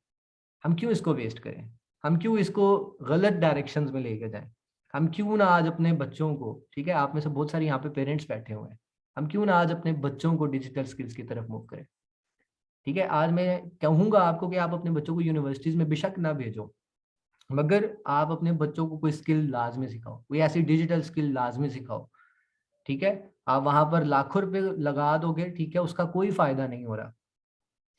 हम क्यों इसको वेस्ट करें? हम क्यों इसको गलत डायरेक्शंस में लेके जाएं? हम क्यों ना आज अपने बच्चों को, ठीक है, आप में से बहुत सारे यहाँ पे पेरेंट्स बैठे हुए हैं, हम क्यों ना आज अपने बच्चों को डिजिटल स्किल्स की तरफ मूव करें, ठीक है। आज मैं कहूंगा आपको कि आप अपने बच्चों को यूनिवर्सिटीज में बेशक ना भेजो, मगर आप अपने बच्चों को कोई स्किल लाजमी सिखाओ, कोई ऐसी डिजिटल स्किल लाजमी सिखाओ, ठीक है। आप वहां पर लाखों रुपए लगा दोगे, ठीक है, उसका कोई फायदा नहीं हो रहा,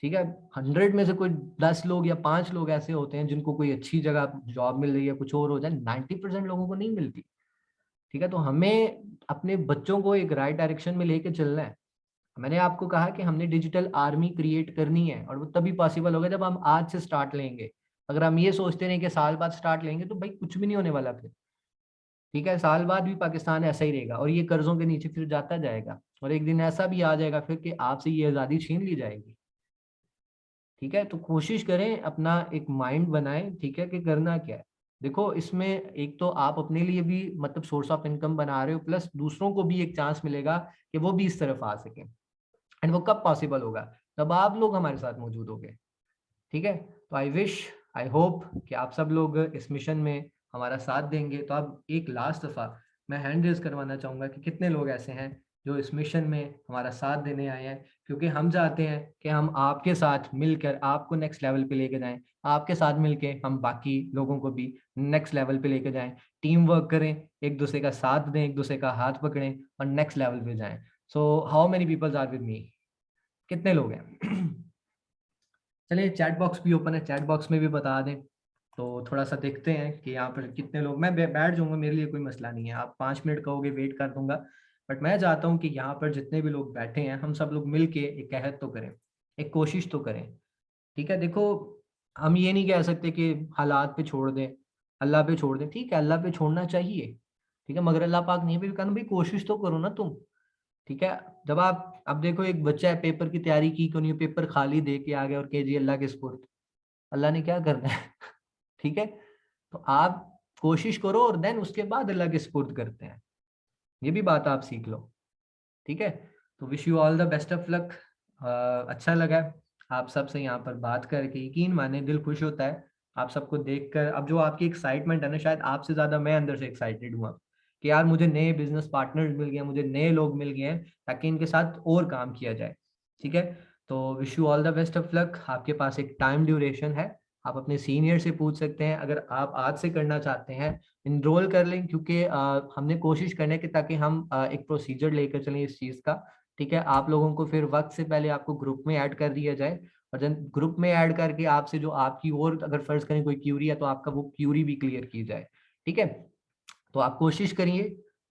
ठीक है। 100 में से कोई 10 लोग या 5 लोग ऐसे होते हैं जिनको कोई अच्छी जगह जॉब मिल रही है, कुछ और हो जाए, 90% लोगों को नहीं मिलती, ठीक है। तो हमें अपने बच्चों को एक राइट डायरेक्शन में लेके चलना है। मैंने आपको कहा कि हमने डिजिटल आर्मी क्रिएट करनी है और वो तभी पॉसिबल होगा जब हम आज से स्टार्ट लेंगे। अगर हम ये सोचते रहे कि साल बाद स्टार्ट लेंगे तो भाई कुछ भी नहीं होने वाला फिर, ठीक है। साल बाद भी पाकिस्तान ऐसा ही रहेगा और ये कर्जों के नीचे फिर जाता जाएगा और एक दिन ऐसा भी आ जाएगा फिर कि आपसे ये आज़ादी छीन ली जाएगी, ठीक है। तो कोशिश करें, अपना एक माइंड बनाएं, ठीक है, कि करना क्या है। देखो इसमें एक तो आप अपने लिए भी मतलब सोर्स ऑफ इनकम बना रहे हो, प्लस दूसरों को भी एक चांस मिलेगा कि वो भी इस तरफ आ सके। एंड वो कब पॉसिबल होगा? तब आप लोग हमारे साथ मौजूद होंगे, ठीक है। तो आई विश, आई होप कि आप सब लोग इस मिशन में हमारा साथ देंगे। तो अब एक लास्ट दफ़ा मैं हैंड रेज करवाना चाहूँगा कि कितने लोग ऐसे हैं जो इस मिशन में हमारा साथ देने आए हैं, क्योंकि हम चाहते हैं कि हम आपके साथ मिलकर आपको नेक्स्ट लेवल पे लेके जाएं, आपके साथ मिलके हम बाकी लोगों को भी नेक्स्ट लेवल पे लेके जाएं। टीम वर्क करें, एक दूसरे का साथ दें, एक दूसरे का हाथ पकड़ें और नेक्स्ट लेवल पे जाएं। So how many peoples are with me? कितने लोग हैं? चलिए चैट बॉक्स भी ओपन है, चैट बॉक्स में भी बता दें तो थोड़ा सा देखते हैं कि यहाँ पर कितने लोग। मैं बैठ जाऊंगा, मेरे लिए कोई मसला नहीं है, आप 5 मिनट कहोगे वेट कर दूंगा, बट मैं चाहता हूँ कि यहाँ पर जितने भी लोग बैठे हैं हम सब लोग मिल के एक कहत तो करें, एक कोशिश तो करें, ठीक है। देखो हम ये नहीं कह सकते कि हालात पे छोड़ दें, अल्लाह पे छोड़ दें, ठीक है, अल्लाह पे छोड़ना चाहिए, ठीक है, मगर अल्लाह पाक नहीं भी कहना भाई कोशिश तो करो ना तुम। ठीक है, जब आप अब देखो एक बच्चा है पेपर की तैयारी की क्यों नहीं, पेपर खाली दे के आ गया और के जी अल्लाह के सुपुर्द, अल्लाह ने क्या करना है ठीक है, तो आप कोशिश करो और देन उसके बाद अल्लाह के सुपुर्द करते हैं, ये भी बात आप सीख लो। ठीक है, तो wish you all the best of luck. अच्छा लगा आप सबसे यहाँ पर बात करके, यकीन माने दिल खुश होता है आप सबको देखकर। अब जो आपकी एक्साइटमेंट है ना, शायद आपसे ज्यादा मैं अंदर से एक्साइटेड हूँ अब, कि यार मुझे नए बिजनेस पार्टनर्स मिल गए, मुझे नए लोग मिल गए हैं ताकि इनके साथ और काम किया जाए। ठीक है, तो wish you all the best of luck. आपके पास एक टाइम ड्यूरेशन है, आप अपने सीनियर से पूछ सकते हैं, अगर आप आज से करना चाहते हैं इनरोल कर लें, क्योंकि हमने कोशिश करने की ताकि हम एक प्रोसीजर लेकर चलें इस चीज़ का। ठीक है, आप लोगों को फिर वक्त से पहले आपको ग्रुप में ऐड कर दिया जाए, और जब ग्रुप में ऐड करके आपसे जो आपकी और अगर फर्ज करें कोई क्यूरी है तो आपका वो क्यूरी भी क्लियर की जाए। ठीक है, तो आप कोशिश करिए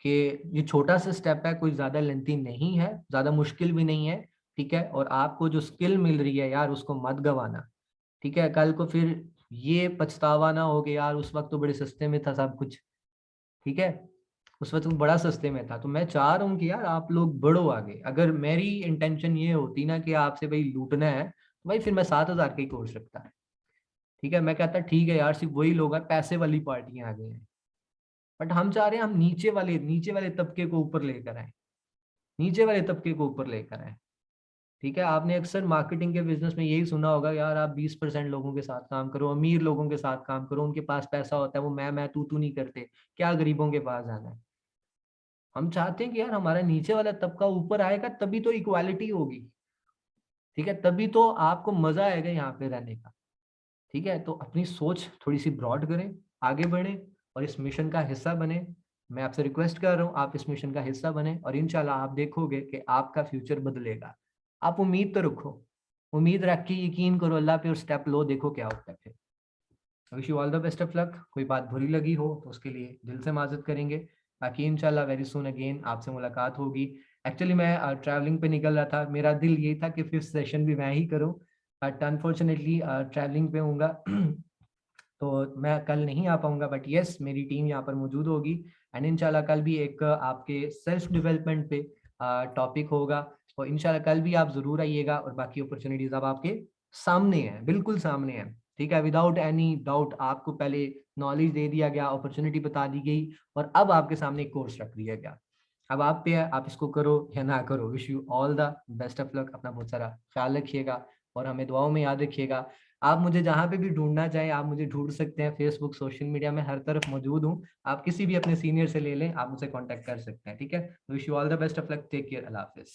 कि ये छोटा सा स्टेप है, कोई ज्यादा लेंथी नहीं है, ज्यादा मुश्किल भी नहीं है। ठीक है, और आपको जो स्किल मिल रही है यार उसको मत गवाना। ठीक है, कल को फिर ये पछतावा ना हो कि यार उस वक्त तो बड़े सस्ते में था सब कुछ। ठीक है, उस वक्त वो बड़ा सस्ते में था। तो मैं चाह रहा हूँ कि यार आप लोग बढ़ो आगे। अगर मेरी इंटेंशन ये होती ना कि आपसे भाई लूटना है, तो भाई फिर मैं 7,000 का ही कोर्स रखता है। ठीक है, मैं कहता ठीक है यार सिर्फ वही लोग हैं, पैसे वाली पार्टियां आ गई हैं, बट हम चाह रहे हैं हम नीचे वाले तबके को ऊपर लेकर आए, नीचे वाले तबके को ऊपर लेकर आए। ठीक है, आपने अक्सर मार्केटिंग के बिजनेस में यही सुना होगा यार आप 20% लोगों के साथ काम करो, अमीर लोगों के साथ काम करो, उनके पास पैसा होता है, वो मैं तू नहीं करते, क्या गरीबों के पास जाना है। हम चाहते हैं कि यार हमारा नीचे वाला तबका ऊपर आएगा तभी तो इक्वालिटी होगी। ठीक है, तभी तो आपको मजा आएगा यहाँ पे रहने का। ठीक है, तो अपनी सोच थोड़ी सी ब्रॉड करें, आगे बढ़ें और इस मिशन का हिस्सा बने। मैं आपसे रिक्वेस्ट कर रहा हूँ आप इस मिशन का हिस्सा बने, और इंशाल्लाह आप देखोगे कि आपका फ्यूचर बदलेगा। आप उम्मीद तो रखो, उम्मीद रख के यकीन करो अल्लाह पे और स्टेप लो, देखो क्या होता है फिर। Wish you all the best of luck. कोई बात बुरी लगी हो तो उसके लिए दिल से माजरत करेंगे। बाकी इंशाल्लाह वेरी सून अगेन आपसे मुलाकात होगी। एक्चुअली मैं ट्रैवलिंग पे निकल रहा था, मेरा दिल ये था कि फिफ्थ सेशन भी मैं ही करूं, बट अनफॉर्चुनेटली ट्रैवलिंग पे हूँगा तो मैं कल नहीं आ पाऊंगा। बट यस मेरी टीम यहाँ पर मौजूद होगी, एंड इंशाल्लाह कल भी एक आपके सेल्फ डेवलपमेंट पे टॉपिक होगा, और इंशाल्लाह कल भी आप जरूर आइएगा। और बाकी अपॉर्चुनिटीज अब आपके सामने है, बिल्कुल सामने है। ठीक है, विदाउट एनी डाउट आपको पहले नॉलेज दे दिया गया, अपॉर्चुनिटी बता दी गई, और अब आपके सामने एक कोर्स रख दिया गया। अब आप पे है, आप इसको करो या ना करो। Wish you all the best of luck. अपना बहुत सारा ख्याल रखिएगा और हमें दुआओं में याद रखिएगा। आप मुझे जहाँ पे भी ढूंढना चाहें आप मुझे ढूंढ सकते हैं, फेसबुक सोशल मीडिया में हर तरफ मौजूद हूँ। आप किसी भी अपने सीनियर से ले लें, आप मुझसे कांटेक्ट कर सकते हैं। ठीक है, wish you all the best of luck, take care, अल्लाह हाफिज।